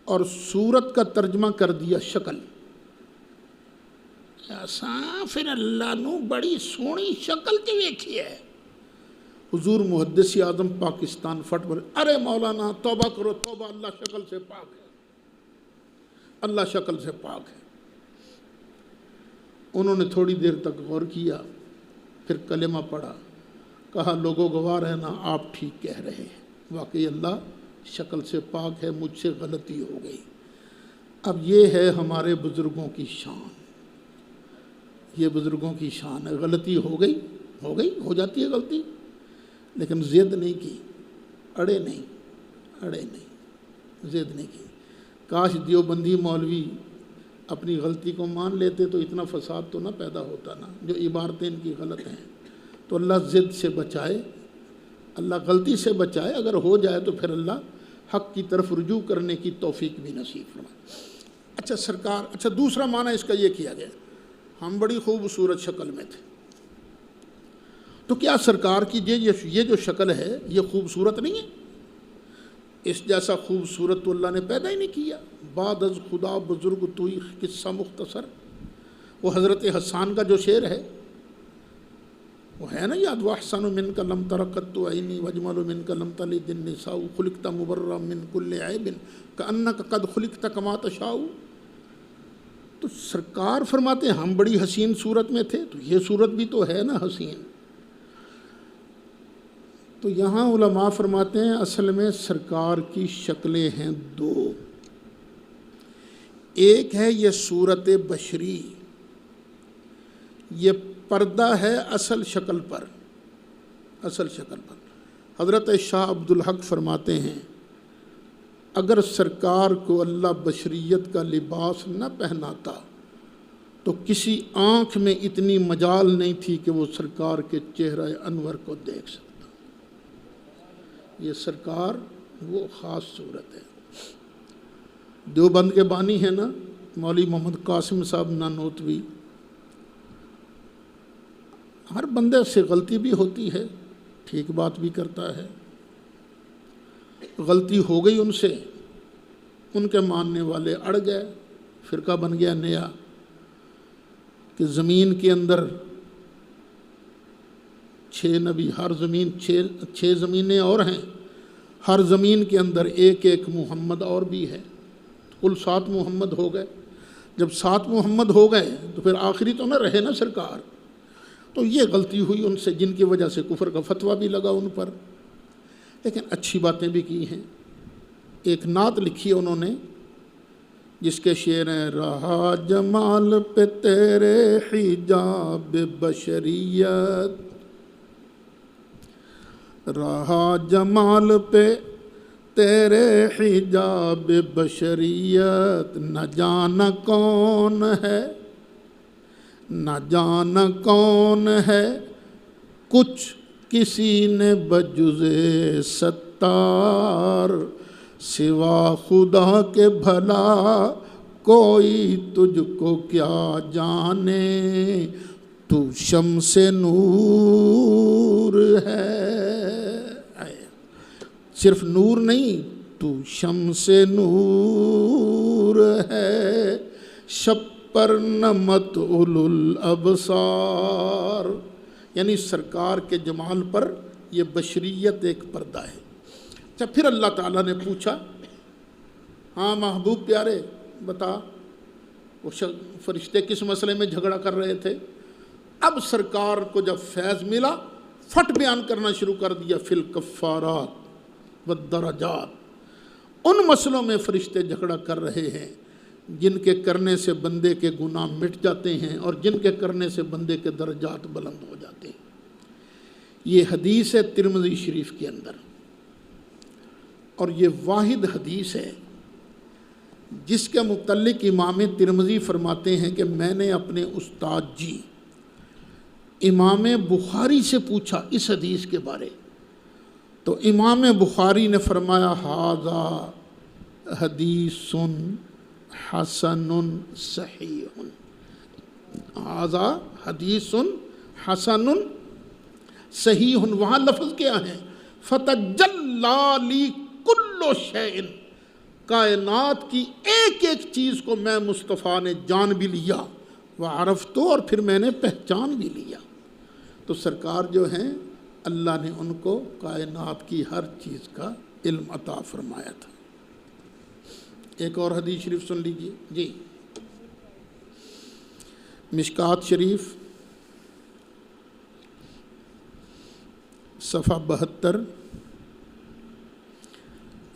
اور سورت کا ترجمہ کر دیا شکل۔ ایسا پھر اللہ نو بڑی سونی شکل تے ویکھی ہے۔ حضور محدث اعظم پاکستان فٹ پر، ارے مولانا توبہ کرو توبہ، اللہ شکل سے پاک ہے، اللہ شکل سے پاک ہے۔ انہوں نے تھوڑی دیر تک غور کیا، پھر کلمہ پڑھا، کہا لوگوں گواہ رہنا آپ ٹھیک کہہ رہے ہیں، واقعی اللہ شکل سے پاک ہے، مجھ سے غلطی ہو گئی۔ اب یہ ہے ہمارے بزرگوں کی شان، یہ بزرگوں کی شان ہے، غلطی ہو گئی ہو جاتی ہے غلطی، لیکن ضد نہیں کی، اڑے نہیں، ضد نہیں کی۔ کاش دیوبندی مولوی اپنی غلطی کو مان لیتے تو اتنا فساد تو نہ پیدا ہوتا نا، جو عبارتیں ان کی غلط ہیں۔ تو اللہ ضد سے بچائے، اللہ غلطی سے بچائے، اگر ہو جائے تو پھر اللہ حق کی طرف رجوع کرنے کی توفیق بھی نصیب فرمائے۔ اچھا دوسرا معنی اس کا یہ کیا گیا، ہم بڑی خوبصورت شکل میں تھے، تو کیا سرکار کی یہ جو شکل ہے یہ خوبصورت نہیں ہے؟ اس جیسا خوبصورت تو اللہ نے پیدا ہی نہیں کیا۔ بعد از خدا بزرگ توئی قصہ مختصر، وہ حضرت حسان کا جو شعر ہے وہ ہے نا یاد، وَأَحْسَنُ مِنْكَ لَمْ تَرَ قَطُّ عَيْنِي وَأَجْمَلُ مِنْكَ لَمْ تَلِدِ النِّسَاءُ خُلِقْتَ مُبَرَّأً مِنْ كُلِّ عَيْبٍ كَأَنَّكَ قَدْ خُلِقْتَ كَمَا تَشَاءُ۔ تو سرکار فرماتے ہیں ہم بڑی حسین صورت میں تھے، تو یہ صورت بھی تو ہے نا حسین۔ تو یہاں علماء فرماتے ہیں اصل میں سرکار کی شکلیں ہیں 2، ایک ہے یہ صورت بشری، یہ پردہ ہے اصل شکل پر۔ حضرت شاہ عبد الحق فرماتے ہیں اگر سرکار کو اللہ بشریت کا لباس نہ پہناتا تو کسی آنکھ میں اتنی مجال نہیں تھی کہ وہ سرکار کے چہرہ انور کو دیکھ سکتا۔ یہ سرکار وہ خاص صورت ہے۔ دیوبند کے بانی ہیں نا مولوی محمد قاسم صاحب نانوتوی، ہر بندے سے غلطی بھی ہوتی ہے، ٹھیک بات بھی کرتا ہے۔ غلطی ہو گئی ان سے، ان کے ماننے والے اڑ گئے، فرقہ بن گیا نیا کہ زمین کے اندر 6 نبی، ہر زمین 6 زمینیں اور ہیں، ہر زمین کے اندر ایک محمد اور بھی ہے، کل 7 محمد ہو گئے۔ جب 7 محمد ہو گئے تو پھر آخری تو نہ رہے نا سرکار۔ تو یہ غلطی ہوئی ان سے، جن کی وجہ سے کفر کا فتویٰ بھی لگا ان پر، لیکن اچھی باتیں بھی کی ہیں۔ ایک نعت لکھی ہے انہوں نے جس کے شعر ہیں رہا جمال پہ تیرے حجاب بشریت، رہا جمال پہ تیرے حجاب بشریت، نہ جانا کون ہے، نہ جانا کون ہے کچھ کسی نے بجز ستار، سوا خدا کے بھلا کوئی تجھ کو کیا جانے، تو شمس نور ہے، صرف نور نہیں، تو شمس نور ہے، شب پر نمت اولو الابصار، یعنی سرکار کے جمال پر یہ بشریت ایک پردہ ہے۔ اچھا پھر اللہ تعالیٰ نے پوچھا، ہاں محبوب پیارے بتا، وہ فرشتے کس مسئلے میں جھگڑا کر رہے تھے؟ اب سرکار کو جب فیض ملا فٹ بیان کرنا شروع کر دیا، فی الکفارات والدرجات، ان مسئلوں میں فرشتے جھگڑا کر رہے ہیں جن کے کرنے سے بندے کے گناہ مٹ جاتے ہیں اور جن کے کرنے سے بندے کے درجات بلند ہو جاتے ہیں۔ یہ حدیث ہے ترمذی شریف کے اندر، اور یہ واحد حدیث ہے جس کے متعلق امام ترمذی فرماتے ہیں کہ میں نے اپنے استاد جی امام بخاری سے پوچھا اس حدیث کے بارے، تو امام بخاری نے فرمایا ھذا حدیث حسن صحیح، ھذا حدیث حسن صحیح، وہاں لفظ کیا ہے؟ فتجلی لی کل شیء، کائنات کی ایک ایک چیز کو میں مصطفیٰ نے جان بھی لیا، وعرفت، اور پھر میں نے پہچان بھی لیا۔ تو سرکار جو ہیں اللہ نے ان کو کائنات کی ہر چیز کا علم عطا فرمایا تھا۔ ایک اور حدیث شریف سن لیجیے جی، مشکات شریف صفحہ 72،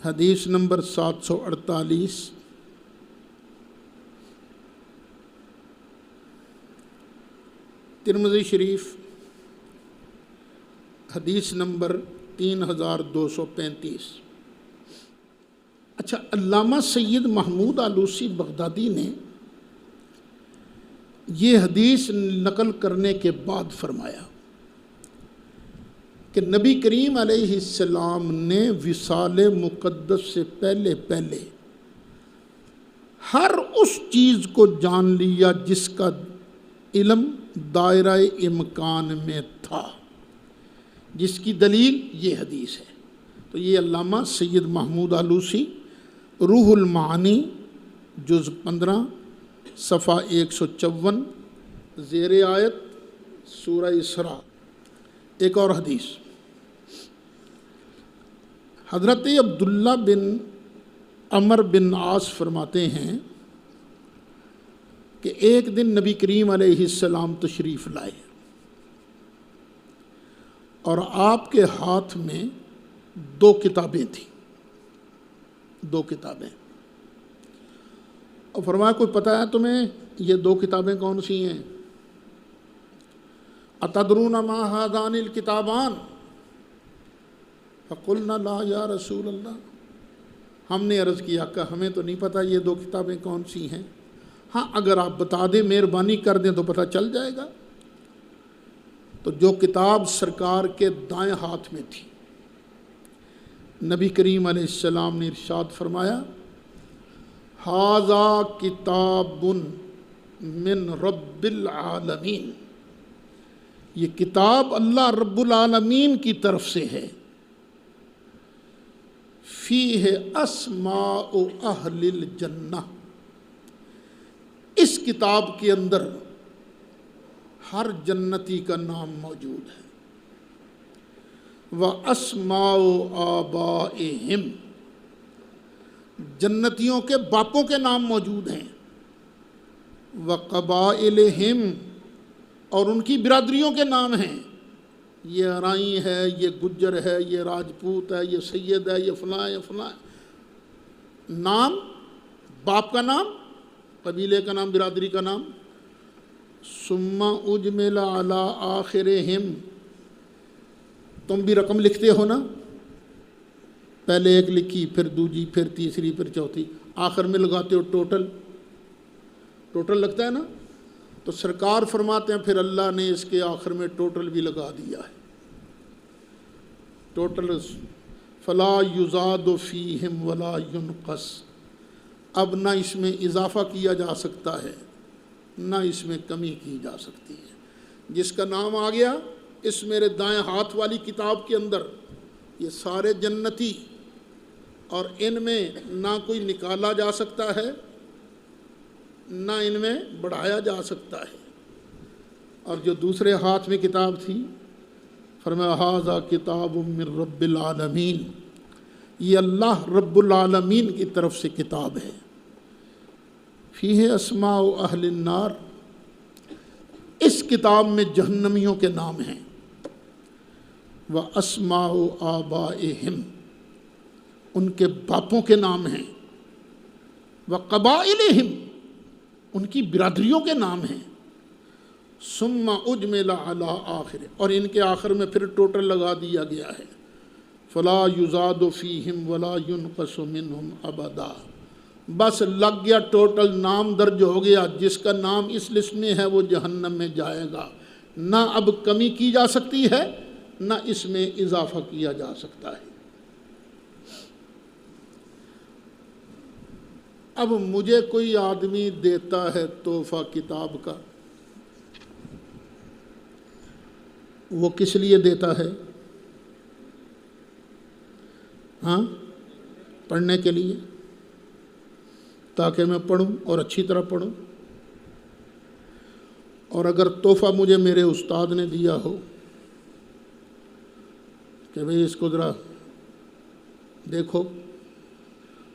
حدیث نمبر 748، ترمذی شریف حدیث نمبر 3235۔ اچھا، علامہ سید محمود آلوسی بغدادی نے یہ حدیث نقل کرنے کے بعد فرمایا کہ نبی کریم علیہ السلام نے وصال مقدس سے پہلے ہر اس چیز کو جان لیا جس کا علم دائرہ امکان میں تھا، جس کی دلیل یہ حدیث ہے۔ تو یہ علامہ سید محمود آلوسی روح المعانی جز 15 صفحہ 154 زیر آیت سورہ اسراء۔ ایک اور حدیث، حضرت عبداللہ بن عمر بن عاص فرماتے ہیں کہ ایک دن نبی کریم علیہ السلام تشریف لائے اور آپ کے ہاتھ میں 2 کتابیں تھیں، 2 کتابیں، اور فرمایا کوئی پتہ ہے تمہیں یہ 2 کتابیں کون سی ہیں؟ اتدرون ما ھذان الکتابان؟ فقلنا لا یا رسول اللہ، ہم نے عرض کیا کہ ہمیں تو نہیں پتہ یہ 2 کتابیں کون سی ہیں، ہاں اگر آپ بتا دیں مہربانی کر دیں تو پتہ چل جائے گا۔ تو جو کتاب سرکار کے دائیں ہاتھ میں تھی، نبی کریم علیہ السلام نے ارشاد فرمایا ھذا کتاب من رب العالمین، یہ کتاب اللہ رب العالمین کی طرف سے ہے، فیہ اسماء اہل الجنہ، اس کتاب کے اندر ہر جنتی کا نام موجود ہے، وَأَسْمَاءُ آبَائِهِمْ، جنتیوں کے باپوں کے نام موجود ہیں، وَقَبَائِلِهِمْ، اور ان کی برادریوں کے نام ہیں، یہ ارائی ہے، یہ گجر ہے، یہ راجپوت ہے، یہ سید ہے، یہ فلاں، یہ فلاں، نام باپ کا نام، قبیلے کا نام، برادری کا نام، ثم اجمل علی آخرہم، تم بھی رقم لکھتے ہو نا، پہلے ایک لکھی، پھر دوسری، پھر تیسری، پھر چوتھی، آخر میں لگاتے ہو ٹوٹل لگتا ہے نا، تو سرکار فرماتے ہیں پھر اللہ نے اس کے آخر میں ٹوٹل بھی لگا دیا ہے، ٹوٹل، فلا یزاد فیہم ولا ینقص، اب نہ اس میں اضافہ کیا جا سکتا ہے نہ اس میں کمی کی جا سکتی ہے۔ جس کا نام آ گیا اس میرے دائیں ہاتھ والی کتاب کے اندر، یہ سارے جنتی، اور ان میں نہ کوئی نکالا جا سکتا ہے نہ ان میں بڑھایا جا سکتا ہے۔ اور جو دوسرے ہاتھ میں کتاب تھی، فرمایا ھذا کتاب من رب العالمین، یہ اللہ رب العالمین کی طرف سے کتاب ہے، فیہ اسماء اہل النار، اس کتاب میں جہنمیوں کے نام ہیں، واسماء آبائہم، ان کے باپوں کے نام ہیں، وقبائلہم، ان کی برادریوں کے نام ہیں، ثم اجمل علی آخر، اور ان کے آخر میں پھر ٹوٹل لگا دیا گیا ہے، فلا یزاد فیہم ولا ینقص منہم ابدا، بس لگ گیا ٹوٹل، نام درج ہو گیا، جس کا نام اس لسٹ میں ہے وہ جہنم میں جائے گا، نہ اب کمی کی جا سکتی ہے نہ اس میں اضافہ کیا جا سکتا ہے۔ اب مجھے کوئی آدمی دیتا ہے تحفہ کتاب کا، وہ کس لیے دیتا ہے؟ ہاں، پڑھنے کے لیے، تاکہ میں پڑھوں اور اچھی طرح پڑھوں۔ اور اگر تحفہ مجھے میرے استاد نے دیا ہو کہ بھئی اس کو ذرا دیکھو،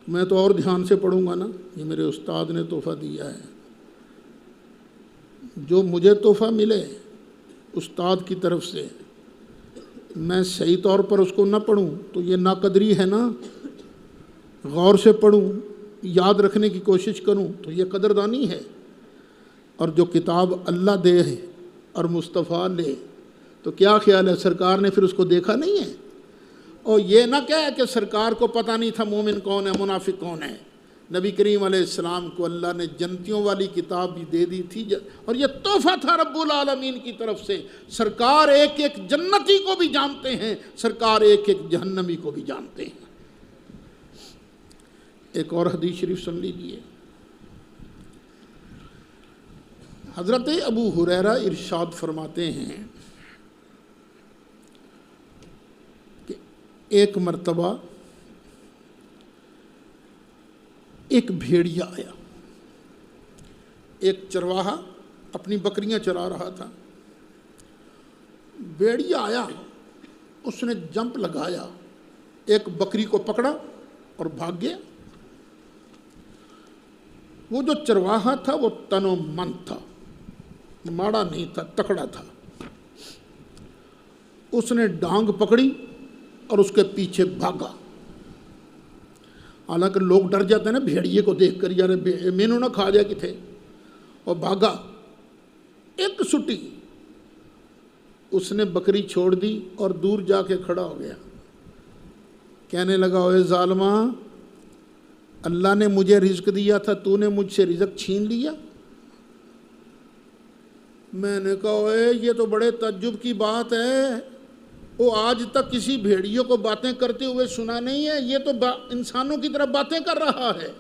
میں تو اور دھیان سے پڑھوں گا نا، یہ میرے استاد نے تحفہ دیا ہے۔ جو مجھے تحفہ ملے استاد کی طرف سے، میں صحیح طور پر اس کو نہ پڑھوں تو یہ ناقدری ہے نا، غور سے پڑھوں، یاد رکھنے کی کوشش کروں تو یہ قدردانی ہے۔ اور جو کتاب اللہ دے ہے اور مصطفیٰ لے تو کیا خیال ہے سرکار نے پھر اس کو دیکھا نہیں ہے؟ اور یہ نہ کہے کہ سرکار کو پتہ نہیں تھا مومن کون ہے منافق کون ہے۔ نبی کریم علیہ السلام کو اللہ نے جنتیوں والی کتاب بھی دے دی تھی، اور یہ تحفہ تھا رب العالمین کی طرف سے۔ سرکار ایک ایک جنتی کو بھی جانتے ہیں، سرکار ایک ایک جہنمی کو بھی جانتے ہیں۔ ایک اور حدیث شریف سن لیجیے، حضرت ابو ہریرہ ارشاد فرماتے ہیں کہ ایک مرتبہ ایک بھیڑیا آیا، ایک چرواہا اپنی بکریاں چرا رہا تھا، بھیڑیا آیا، اس نے جمپ لگایا، ایک بکری کو پکڑا اور بھاگ گیا۔ وہ جو چرواہا تھا وہ تن و من تھا، ماڑا نہیں تھا، تکڑا تھا۔ اس نے ڈانگ پکڑی اور اس کے پیچھے بھاگا۔ حالانکہ لوگ ڈر جاتے ہیں نا بھیڑیے کو دیکھ کر، یار مینوں نہ کھا جائے کتھے، اور بھاگا۔ ایک سٹی اس نے بکری چھوڑ دی اور دور جا کے کھڑا ہو گیا، کہنے لگا اوے ظالمہ، اللہ نے مجھے رزق دیا تھا، تو نے مجھ سے رزق چھین لیا۔ میں نے کہا اوے یہ تو بڑے تعجب کی بات ہے، وہ آج تک کسی بھیڑیوں کو باتیں کرتے ہوئے سنا نہیں ہے، یہ تو انسانوں کی طرح باتیں کر رہا ہے۔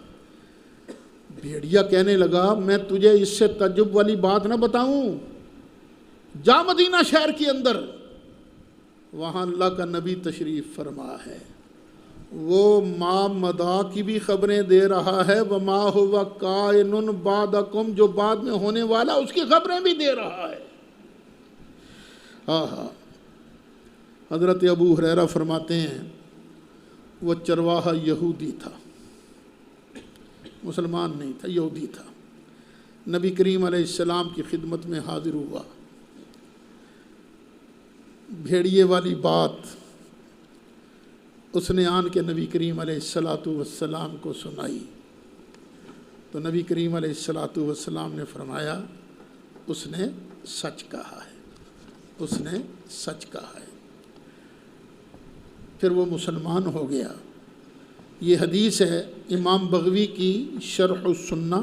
بھیڑیا کہنے لگا میں تجھے اس سے تعجب والی بات نہ بتاؤں، جا مدینہ شہر کے اندر، وہاں اللہ کا نبی تشریف فرما ہے، وہ ما مدا کی بھی خبریں دے رہا ہے، وما ہوا کائن بعدکم، جو بعد میں ہونے والا اس کی خبریں بھی دے رہا ہے۔ ہاں، حضرت ابو ہریرہ فرماتے ہیں وہ چرواہا یہودی تھا، مسلمان نہیں تھا، یہودی تھا۔ نبی کریم علیہ السلام کی خدمت میں حاضر ہوا، بھیڑیے والی بات اس نے آن کے نبی کریم علیہ السلام کو سنائی۔ تو نبی کریم علیہ الصلاۃ والسلام نے فرمایا اس نے سچ کہا ہے، اس نے سچ کہا ہے، پھر وہ مسلمان ہو گیا۔ یہ حدیث ہے امام بغوی کی شرح السنہ،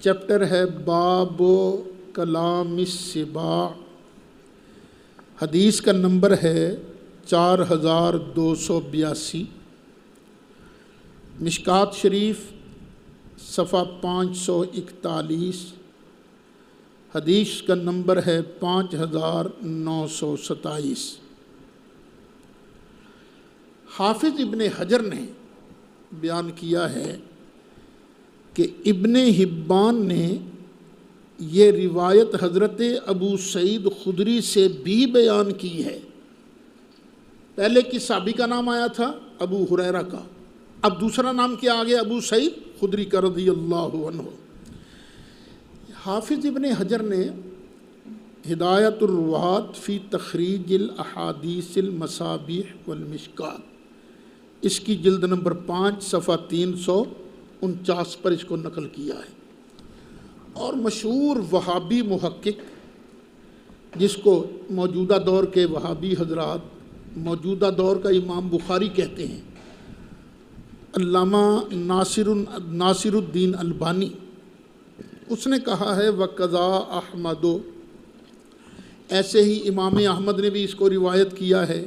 چیپٹر ہے باب کلام السباع، حدیث کا نمبر ہے 4282، مشکات شریف صفحہ 541، حدیث کا نمبر ہے 5927۔ حافظ ابن حجر نے بیان کیا ہے کہ ابن حبان نے یہ روایت حضرت ابو سعید خدری سے بھی بیان کی ہے۔ پہلے کی صحابی کا نام آیا تھا ابو ہریرہ کا، اب دوسرا نام کیا آ گیا؟ ابو سعید خدری کا رضی اللہ عنہ۔ حافظ ابن حجر نے ہدایت الروات فی تخریج الاحادیث المصابیح والمشکات، اس کی جلد نمبر 5 صفحہ 349 پر اس کو نقل کیا ہے۔ اور مشہور وہابی محقق جس کو موجودہ دور کے وہابی حضرات موجودہ دور کا امام بخاری کہتے ہیں، علامہ ناصر الدین البانی، اس نے کہا ہے وَقَضَا احمد، ایسے ہی امام احمد نے بھی اس کو روایت کیا ہے،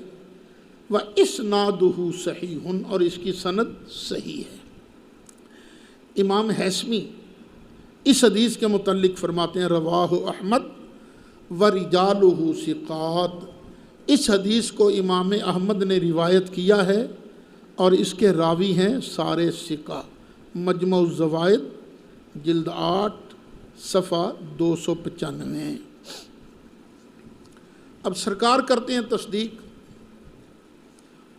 وَإِسْنَادُهُ صحیح، اور اس کی سند صحیح ہے۔ امام حیثمی اس حدیث کے متعلق فرماتے ہیں رواہ احمد وَرِجَالُهُ ثِقَاتٌ، اس حدیث کو امام احمد نے روایت کیا ہے اور اس کے راوی ہیں سارے ثقہ، مجمع الزوائد جلد 8 صفحہ 295۔ اب سرکار کرتے ہیں تصدیق،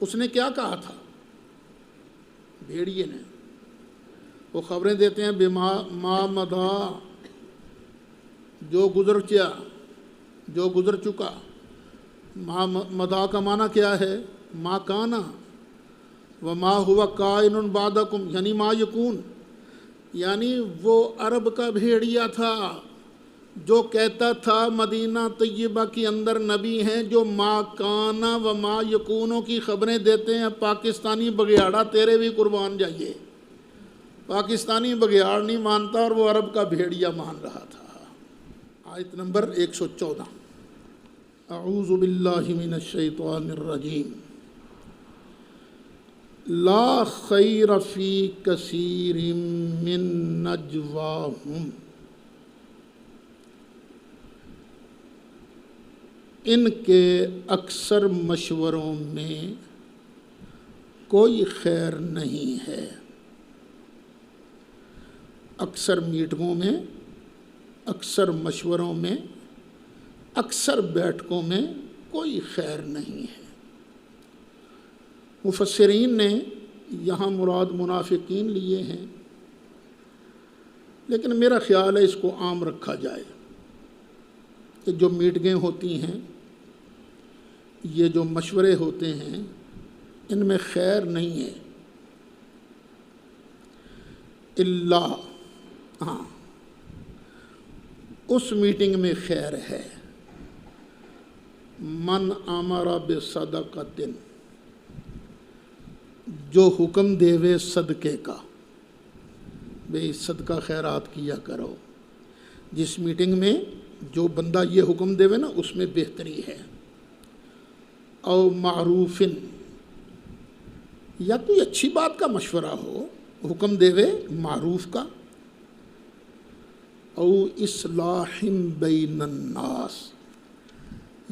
اس نے کیا کہا تھا؟ بھیڑیے نے وہ خبریں دیتے ہیں بما ما مدا، جو گزر چکا۔ ما مدا کا معنی کیا ہے؟ ما کانا، وما ہوا کائن بعدکم، یعنی ما یکون، یعنی وہ عرب کا بھیڑیا تھا جو کہتا تھا مدینہ طیبہ کے اندر نبی ہیں، جو ما کانا و ما یکونوں کی خبریں دیتے ہیں۔ پاکستانی بگیاڑا تیرے بھی قربان جائیے، پاکستانی بگیاڑ نہیں مانتا اور وہ عرب کا بھیڑیا مان رہا تھا۔ آیت نمبر 114، اعوذ باللہ من الشیطان الرجیم، لا خیر فی کثیر من نجواہم، ان کے اکثر مشوروں میں کوئی خیر نہیں ہے۔ اکثر میٹنگوں میں، اکثر مشوروں میں، اکثر بیٹھکوں میں کوئی خیر نہیں ہے۔ مفسرین نے یہاں مراد منافقین لیے ہیں، لیکن میرا خیال ہے اس کو عام رکھا جائے کہ جو میٹنگیں ہوتی ہیں، یہ جو مشورے ہوتے ہیں، ان میں خیر نہیں ہے۔ اللہ، ہاں اس میٹنگ میں خیر ہے، من امر بصدقۃ، جو حکم دیوے صدقے کا، بھئی صدقہ خیرات کیا کرو۔ جس میٹنگ میں جو بندہ یہ حکم دیوے نا، اس میں بہتری ہے۔ او معروفن، یا کوئی اچھی بات کا مشورہ ہو، حکم دیوے معروف کا۔ او اصلاح بین الناس،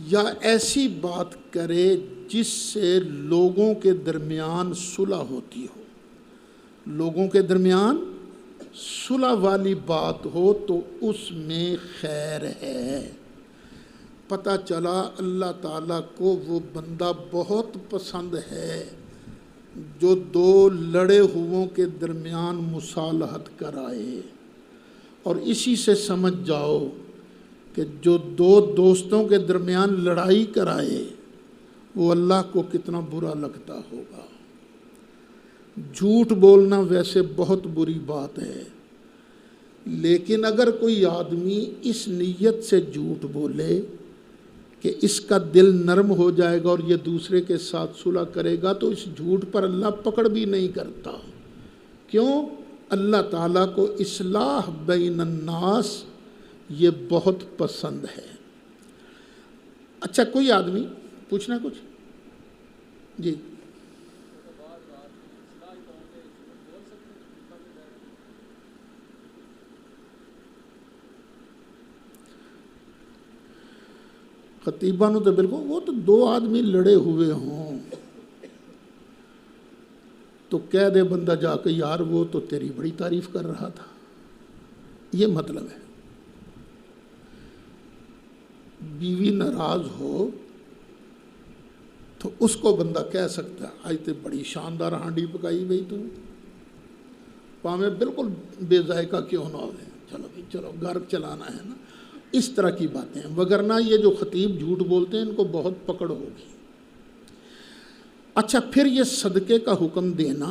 یا ایسی بات کرے جس سے لوگوں کے درمیان صلح ہوتی ہو، لوگوں کے درمیان صلح والی بات ہو تو اس میں خیر ہے۔ پتہ چلا اللہ تعالیٰ کو وہ بندہ بہت پسند ہے جو دو لڑے ہوئوں کے درمیان مصالحت کرائے، اور اسی سے سمجھ جاؤ کہ جو دو دوستوں کے درمیان لڑائی کرائے وہ اللہ کو کتنا برا لگتا ہوگا۔ جھوٹ بولنا ویسے بہت بری بات ہے، لیکن اگر کوئی آدمی اس نیت سے جھوٹ بولے کہ اس کا دل نرم ہو جائے گا اور یہ دوسرے کے ساتھ صلح کرے گا، تو اس جھوٹ پر اللہ پکڑ بھی نہیں کرتا۔ کیوں؟ اللہ تعالیٰ کو اصلاح بین الناس یہ بہت پسند ہے۔ اچھا، کوئی آدمی پوچھنا کچھ؟ جی خطیبہ نو تو بالکل، وہ تو دو آدمی لڑے ہوئے ہوں تو کہہ دے بندہ جا کے یار وہ تو تیری بڑی تعریف کر رہا تھا، یہ مطلب ہے۔ بیوی ناراض ہو تو اس کو بندہ کہہ سکتا ہے آج تے بڑی شاندار ہانڈی پکائی بھئی تو پامیں بالکل بے ذائقہ کیوں نہ ہو، چلو بھئی چلو گھر چلانا ہے نا، اس طرح کی باتیں ہیں، وگرنہ یہ جو خطیب جھوٹ بولتے ہیں ان کو بہت پکڑ ہوگی۔ اچھا، پھر یہ صدقے کا حکم دینا،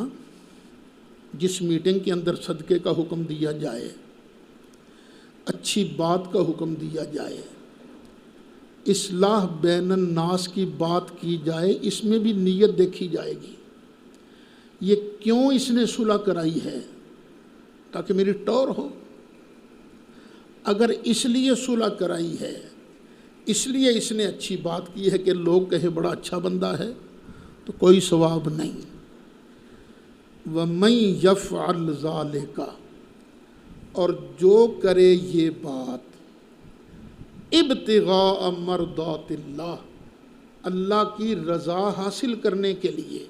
جس میٹنگ کے اندر صدقے کا حکم دیا جائے، اچھی بات کا حکم دیا جائے، اصلاح بین الناس کی بات کی جائے، اس میں بھی نیت دیکھی جائے گی۔ یہ کیوں اس نے صلح کرائی ہے؟ تاکہ میری ٹور ہو۔ اگر اس لیے صلح کرائی ہے، اس لیے اس نے اچھی بات کی ہے کہ لوگ کہیں بڑا اچھا بندہ ہے، تو کوئی ثواب نہیں۔ وَمَن يَفْعَلْ ذَلِكَ، اور جو کرے یہ بات ابتغاء مرضات اللہ، اللہ کی رضا حاصل کرنے کے لیے،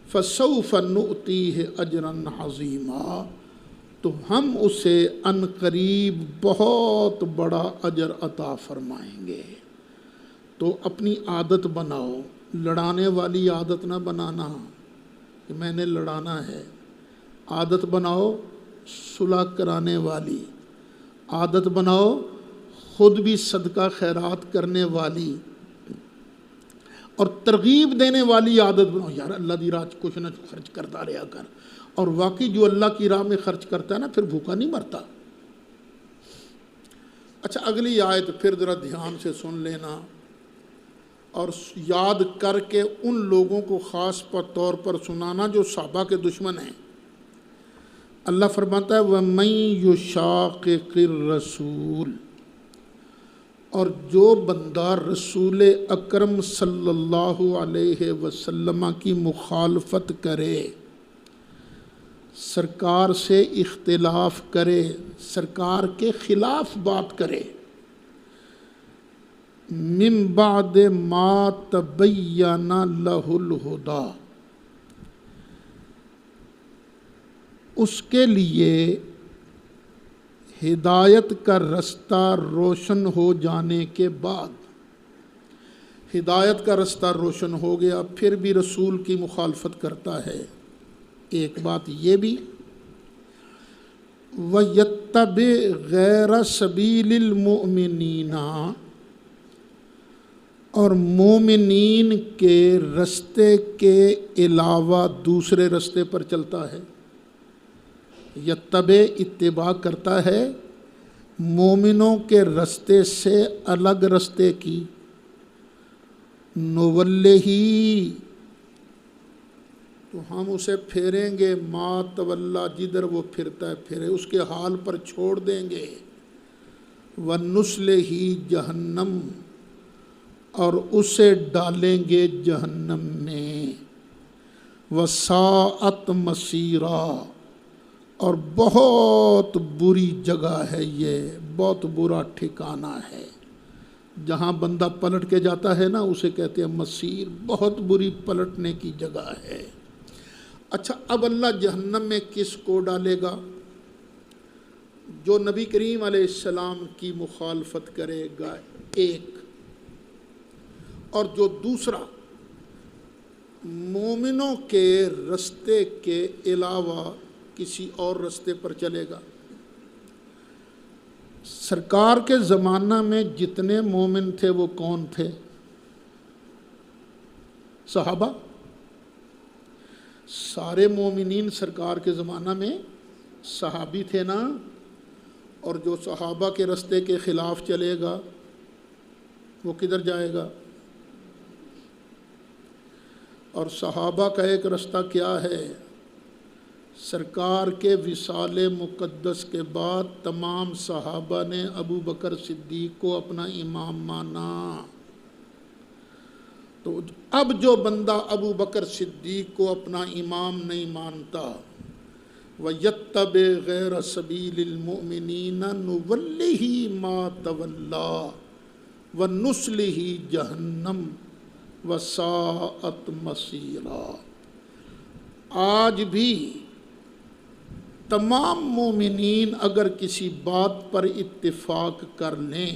فَسَوْفَ نُؤْتِيهِ أَجْرًا عَظِيمًا، تو ہم اسے ان قریب بہت بڑا اجر عطا فرمائیں گے۔ تو اپنی عادت بناؤ، لڑانے والی عادت نہ بنانا کہ میں نے لڑانا ہے، عادت بناؤ صلح کرانے والی، عادت بناؤ خود بھی صدقہ خیرات کرنے والی اور ترغیب دینے والی عادت بناؤ۔ یار اللہ دی راہ کچھ نہ خرچ کرتا رہا کر، اور واقعی جو اللہ کی راہ میں خرچ کرتا ہے نا پھر بھوکا نہیں مرتا۔ اچھا، اگلی آیت پھر ذرا دھیان سے سن لینا اور یاد کر کے ان لوگوں کو خاص طور پر سنانا جو صحابہ کے دشمن ہیں۔ اللہ فرماتا ہے وَمَن يُشَاقِقِ الرَّسُولِ، اور جو بندہ رسول اکرم صلی اللہ علیہ وسلم کی مخالفت کرے، سرکار سے اختلاف کرے، سرکار کے خلاف بات کرے، من بعد ما تبین لہ الہدی، اس کے لیے ہدایت کا رستہ روشن ہو جانے کے بعد، ہدایت کا رستہ روشن ہو گیا پھر بھی رسول کی مخالفت کرتا ہے، ایک بات یہ بھی، وَيَتَّبِعْ غَيْرَ سَبِيلِ الْمُؤْمِنِينَ، اور مومنین کے رستے کے علاوہ دوسرے رستے پر چلتا ہے۔ یتبع اتباع کرتا ہے مومنوں کے رستے سے الگ رستے کی، نولہ، تو ہم اسے پھیریں گے، ما تولا، جدھر وہ پھرتا ہے پھرے، اس کے حال پر چھوڑ دیں گے، ونصلہ جہنم، اور اسے ڈالیں گے جہنم میں، وساعت مصیرا، اور بہت بری جگہ ہے، یہ بہت برا ٹھکانہ ہے۔ جہاں بندہ پلٹ کے جاتا ہے نا اسے کہتے ہیں مصیر، بہت بری پلٹنے کی جگہ ہے۔ اچھا، اب اللہ جہنم میں کس کو ڈالے گا؟ جو نبی کریم علیہ السلام کی مخالفت کرے گا ایک، اور جو دوسرا مومنوں کے رستے کے علاوہ کسی اور رستے پر چلے گا۔ سرکار کے زمانہ میں جتنے مومن تھے وہ کون تھے؟ صحابہ۔ سارے مومنین سرکار کے زمانہ میں صحابی تھے نا، اور جو صحابہ کے رستے کے خلاف چلے گا وہ کدھر جائے گا؟ اور صحابہ کا ایک رستہ کیا ہے؟ سرکار کے وصال مقدس کے بعد تمام صحابہ نے ابو بکر صدیق کو اپنا امام مانا، تو اب جو بندہ ابو بکر صدیق کو اپنا امام نہیں مانتا، وَيَتَّبِعْ غَيْرَ سَبِيلِ الْمُؤْمِنِينَ نُوَلِّهِ مَا تَوَلَّى وَنُصْلِهِ جَهَنَّمَ وَسَاءَتْ مَصِيرًا۔ آج بھی تمام مومنین اگر کسی بات پر اتفاق کر لیں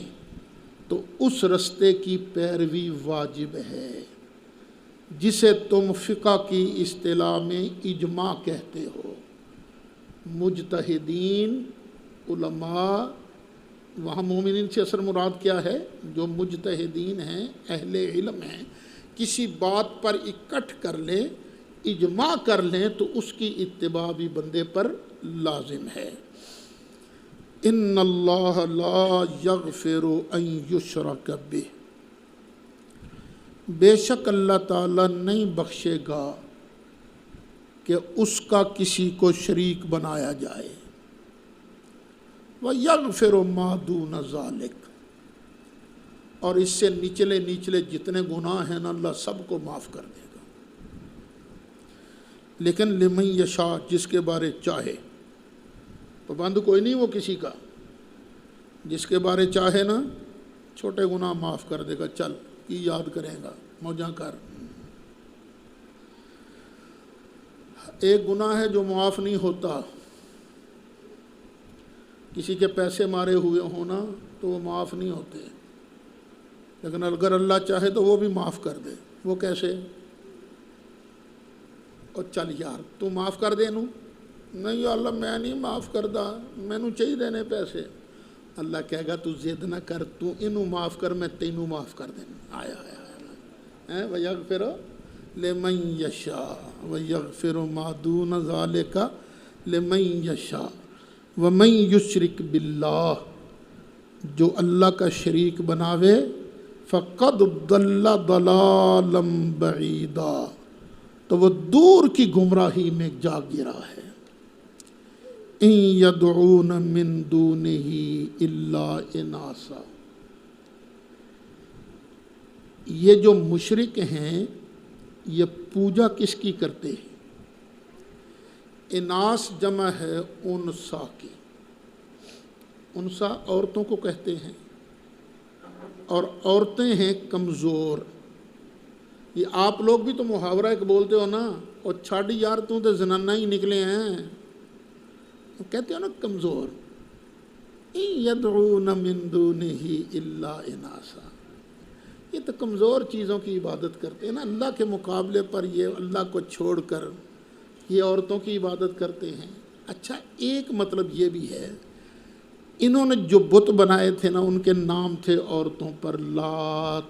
تو اس رستے کی پیروی واجب ہے، جسے تم فقہ کی اصطلاح میں اجماع کہتے ہو۔ مجتہدین علماء، وہاں مومنین سے اصل مراد کیا ہے؟ جو مجتہدین ہیں، اہل علم ہیں، کسی بات پر اکٹھ کر لیں، اجماع کر لیں تو اس کی اتباع بھی بندے پر لازم ہے۔ ان اللہ لا یغفر ان یشرک بہ، بے شک اللہ تعالیٰ نہیں بخشے گا کہ اس کا کسی کو شریک بنایا جائے، وَيَغْفِرُ مَا دُونَ ذَلِكَ، اور اس سے نچلے نچلے جتنے گناہ ہیں نا اللہ سب کو معاف کر دے گا، لیکن لمن یشاء، جس کے بارے چاہے۔ پابند کوئی نہیں وہ کسی کا، جس کے بارے چاہے نا چھوٹے گناہ معاف کر دے گا، چل کی یاد کرے گا، موجاں کر۔ ایک گناہ ہے جو معاف نہیں ہوتا، کسی کے پیسے مارے ہوئے ہونا تو وہ معاف نہیں ہوتے، لیکن اگر اللہ چاہے تو وہ بھی معاف کر دے۔ وہ کیسے؟ اور چل یار تو معاف کر دے نو، نہیں یا اللہ میں نہیں معاف کردا، میں نو چاہیے دینے پیسے۔ اللہ کہے گا تو ضد نہ کر، تو انہوں معاف کر، میں تینوں معاف کر دینا۔ آیا وَيَغْفِرُ لِمَن يَشَاءُ وَيَغْفِرُ مَا دُونَ ذَلِكَ لِمَن يَشَاءُ وَمَن يُشْرِكْ بِاللَّهِ، جو اللہ کا شریک بناوے فَقَدْ ضَلَّ ضَلَالًا بَعِيدًا، تو وہ دور کی گمراہی میں جا گرا ہے۔ إِن يَدْعُونَ مِن دُونِهِ إِلَّا إِنَاثًا، یہ جو مشرک ہیں یہ پوجا کس کی کرتے ہیں؟ اناس جمع ہے انسا کی، انسا عورتوں کو کہتے ہیں، اور عورتیں ہیں کمزور۔ یہ آپ لوگ بھی تو محاورہ ایک بولتے ہو نا، اور چھاڑی یار تو زنانہ ہی نکلے ہیں، کہتے ہو نا کمزور۔ إِن يَدْعُونَ مِن دُونِهِ إِلَّا إِنَاثًا، یہ تو کمزور چیزوں کی عبادت کرتے ہیں نا، اللہ کے مقابلے پر یہ اللہ کو چھوڑ کر یہ عورتوں کی عبادت کرتے ہیں۔ اچھا ایک مطلب یہ بھی ہے، انہوں نے جو بت بنائے تھے نا ان کے نام تھے عورتوں پر، لات،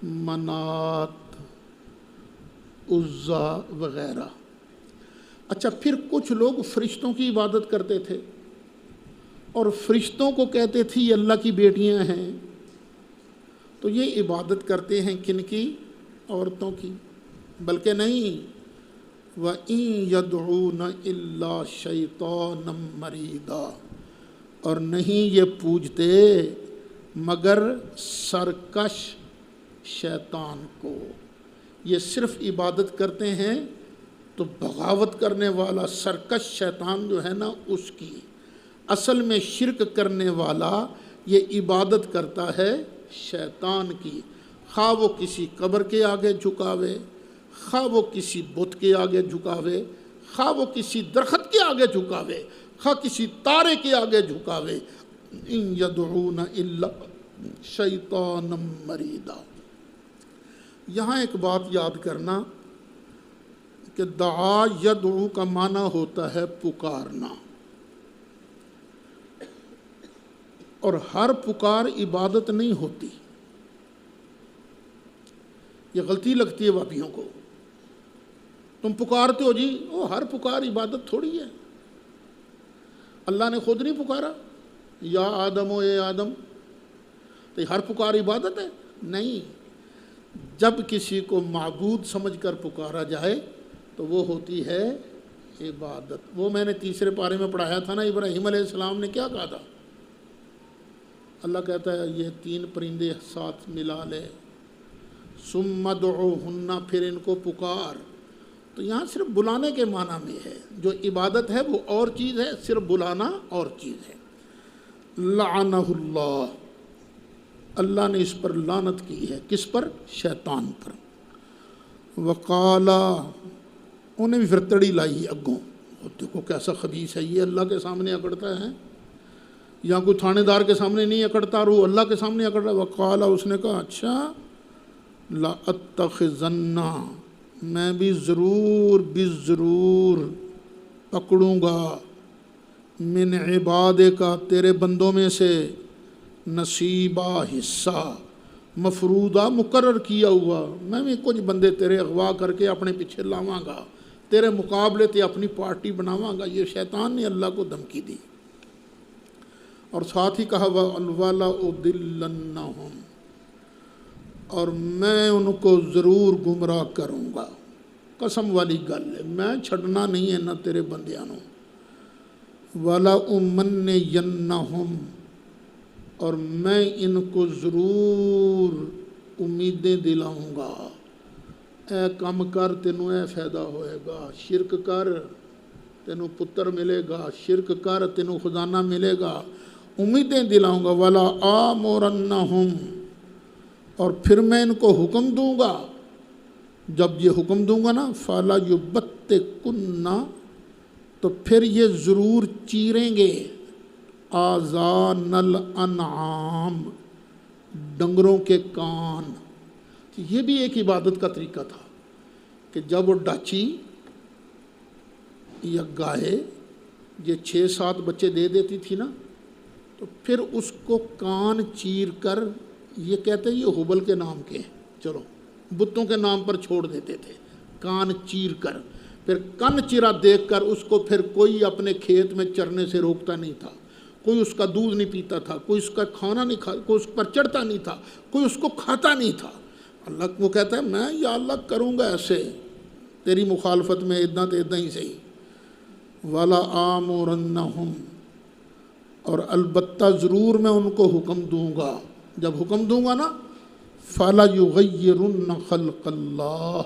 منات، عزا وغیرہ۔ اچھا پھر کچھ لوگ فرشتوں کی عبادت کرتے تھے اور فرشتوں کو کہتے تھے یہ اللہ کی بیٹیاں ہیں، تو یہ عبادت کرتے ہیں کن کی؟ عورتوں کی۔ بلکہ نہیں، وَإِن يَدْعُونَ إِلَّا شَيْطَانًا مَرِيدًا، اور نہیں یہ پوجتے مگر سرکش شیطان کو۔ یہ صرف عبادت کرتے ہیں تو بغاوت کرنے والا سرکش شیطان جو ہے نا اس کی۔ اصل میں شرک کرنے والا یہ عبادت کرتا ہے شیطان کی، خواہ وہ کسی قبر کے آگے جھکاوے، خواہ وہ کسی بت کے آگے جھکاوے، خواہ وہ کسی درخت کے آگے جھکاوے، خواہ کسی تارے کے آگے جھکاوے۔ ان یدعون الا شیطانا مریدا۔ یہاں ایک بات یاد کرنا کہ دعا یدعو کا معنی ہوتا ہے پکارنا، اور ہر پکار عبادت نہیں ہوتی۔ یہ غلطی لگتی ہے وابیوں کو، تم پکارتے ہو جی، وہ ہر پکار عبادت تھوڑی ہے۔ اللہ نے خود نہیں پکارا یا آدم و اے آدم، تو ہر پکار عبادت ہے؟ نہیں، جب کسی کو معبود سمجھ کر پکارا جائے تو وہ ہوتی ہے عبادت۔ وہ میں نے تیسرے پارے میں پڑھایا تھا نا، ابراہیم علیہ السلام نے کیا کہا تھا؟ اللہ کہتا ہے یہ 3 پرندے ساتھ ملا لے، ثم ادعوہن، پھر ان کو پکار۔ تو یہاں صرف بلانے کے معنی میں ہے، جو عبادت ہے وہ اور چیز ہے، صرف بلانا اور چیز ہے۔ لعنہ اللہ، اللہ نے اس پر لعنت کی ہے، کس پر؟ شیطان پر۔ وقالا، انہیں بھی پھر تڑی لائی اگوں، دیکھو کیسا خبیث ہے یہ، اللہ کے سامنے اکڑتا ہے، یا کوئی تھانے دار کے سامنے نہیں اکڑتا، اور وہ اللہ کے سامنے اکڑ رہا ہے۔ وقالا، اس نے کہا اچھا، لأتخذن، میں بھی ضرور پکڑوں گا، من عبادک، تیرے بندوں میں سے، نصیبہ، حصہ، مفروضہ، مقرر کیا ہوا، میں بھی کچھ بندے تیرے اغوا کر کے اپنے پیچھے لاواں گا، تیرے مقابلے تے اپنی پارٹی بناواں گا۔ یہ شیطان نے اللہ کو دھمکی دی، اور ساتھ ہی کہا وَلَأُضِلَّنَّهُمْ، اور میں ان کو ضرور گمراہ کروں گا۔ قسم والی گل ہے، میں چھڑنا نہیں ہے نہ تیرے بندیانوں۔ وَلَأُمَنِّيَنَّهُمْ، اور میں ان کو ضرور امیدیں دلاؤں گا، اے کم کر تینوں اے فائدہ ہوئے گا، شرک کر تینوں پتر ملے گا، شرک کر تینوں خزانہ ملے گا، امیدیں دلاؤں گا۔ وَلَآمُرَنَّهُمْ، اور پھر میں ان کو حکم دوں گا، جب یہ حکم دوں گا نا، فَلَيُبَتِّكُنَّ، تو پھر یہ ضرور چیریں گے، آذان الانعام، ڈنگروں کے کان۔ یہ بھی ایک عبادت کا طریقہ تھا کہ جب وہ ڈاچی یا گائے یہ 6-7 بچے دے دیتی تھی نا، تو پھر اس کو کان چیر کر، یہ کہتے ہیں یہ حبل کے نام کے ہیں، چلو بتوں کے نام پر چھوڑ دیتے تھے، کان چیر کر، پھر کن چرا دیکھ کر اس کو پھر کوئی اپنے کھیت میں چرنے سے روکتا نہیں تھا، کوئی اس کا دودھ نہیں پیتا تھا، کوئی اس کا کھانا نہیں کھا، کوئی اس پر چڑھتا نہیں تھا، کوئی اس کو کھاتا نہیں تھا۔ اللہ وہ کہتا ہے میں یا اللہ کروں گا ایسے، تیری مخالفت میں ادنا تو ادنا ہی صحیح۔ وَلَآمُرَنَّهُمْ، اور البتہ ضرور میں ان کو حکم دوں گا، جب حکم دوں گا نا، فَلَيُغَيِّرُنَّ خَلْقَ اللَّهِ،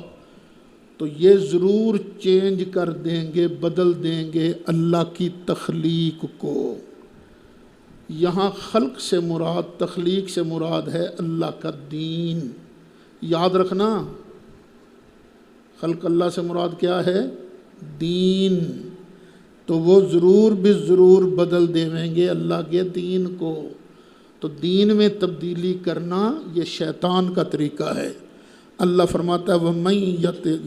تو یہ ضرور چینج کر دیں گے، بدل دیں گے اللہ کی تخلیق کو۔ یہاں خلق سے مراد، تخلیق سے مراد ہے اللہ کا دین، یاد رکھنا، خلق اللہ سے مراد کیا ہے؟ دین۔ تو وہ ضرور بھی ضرور بدل دیں گے اللہ کے دین کو۔ تو دین میں تبدیلی کرنا یہ شیطان کا طریقہ ہے۔ اللہ فرماتا ہے وَمَن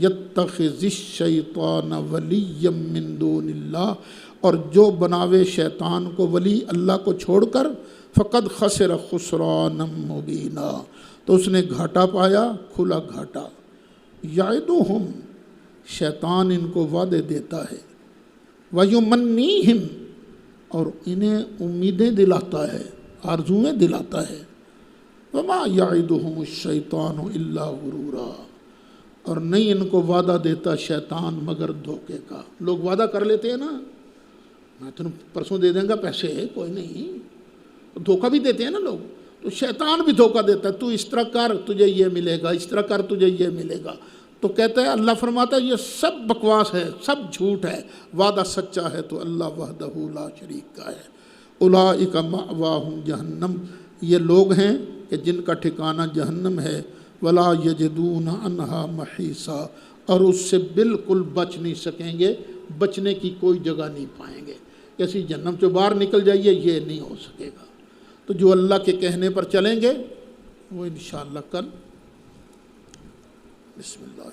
يَتَّخِذِ الشَّيْطَانَ وَلِيًّا مِّن دُونِ اللَّهِ، اور جو بناوے شیطان کو ولی اللہ کو چھوڑ کر، فَقَدْ خَسِرَ خُسْرَانًا مُبِينًا، تو اس نے گھاٹا پایا، کھلا گھاٹا۔ یعدہم، شیطان ان کو وعدے دیتا ہے، وَیُمَنِّیہم، اور انہیں امیدیں دلاتا ہے، آرزویں دلاتا ہے۔ وَمَا یعدہم الشیطان الا غرورا، اور نہیں ان کو وعدہ دیتا شیطان مگر دھوکے کا۔ لوگ وعدہ کر لیتے ہیں نا، میں تمہیں پرسوں دے دیں گا پیسے، کوئی نہیں، دھوکہ بھی دیتے ہیں نا لوگ، تو شیطان بھی دھوکہ دیتا ہے، تو اس طرح کر تجھے یہ ملے گا، اس طرح کر تجھے یہ ملے گا۔ تو کہتا ہے، اللہ فرماتا ہے یہ سب بکواس ہے، سب جھوٹ ہے، وعدہ سچا ہے تو اللہ وحدہ لا شریک کا ہے۔ اولئک مأواہم جہنم، یہ لوگ ہیں کہ جن کا ٹھکانہ جہنم ہے، ولا یجدون عنہا محیصا، اور اس سے بالکل بچ نہیں سکیں گے، بچنے کی کوئی جگہ نہیں پائیں گے، ایسی جہنم سے باہر نکل جائیے، یہ نہیں ہو سکے گا۔ تو جو اللہ کے کہنے پر چلیں گے وہ انشاءاللہ کل، بسم اللہ۔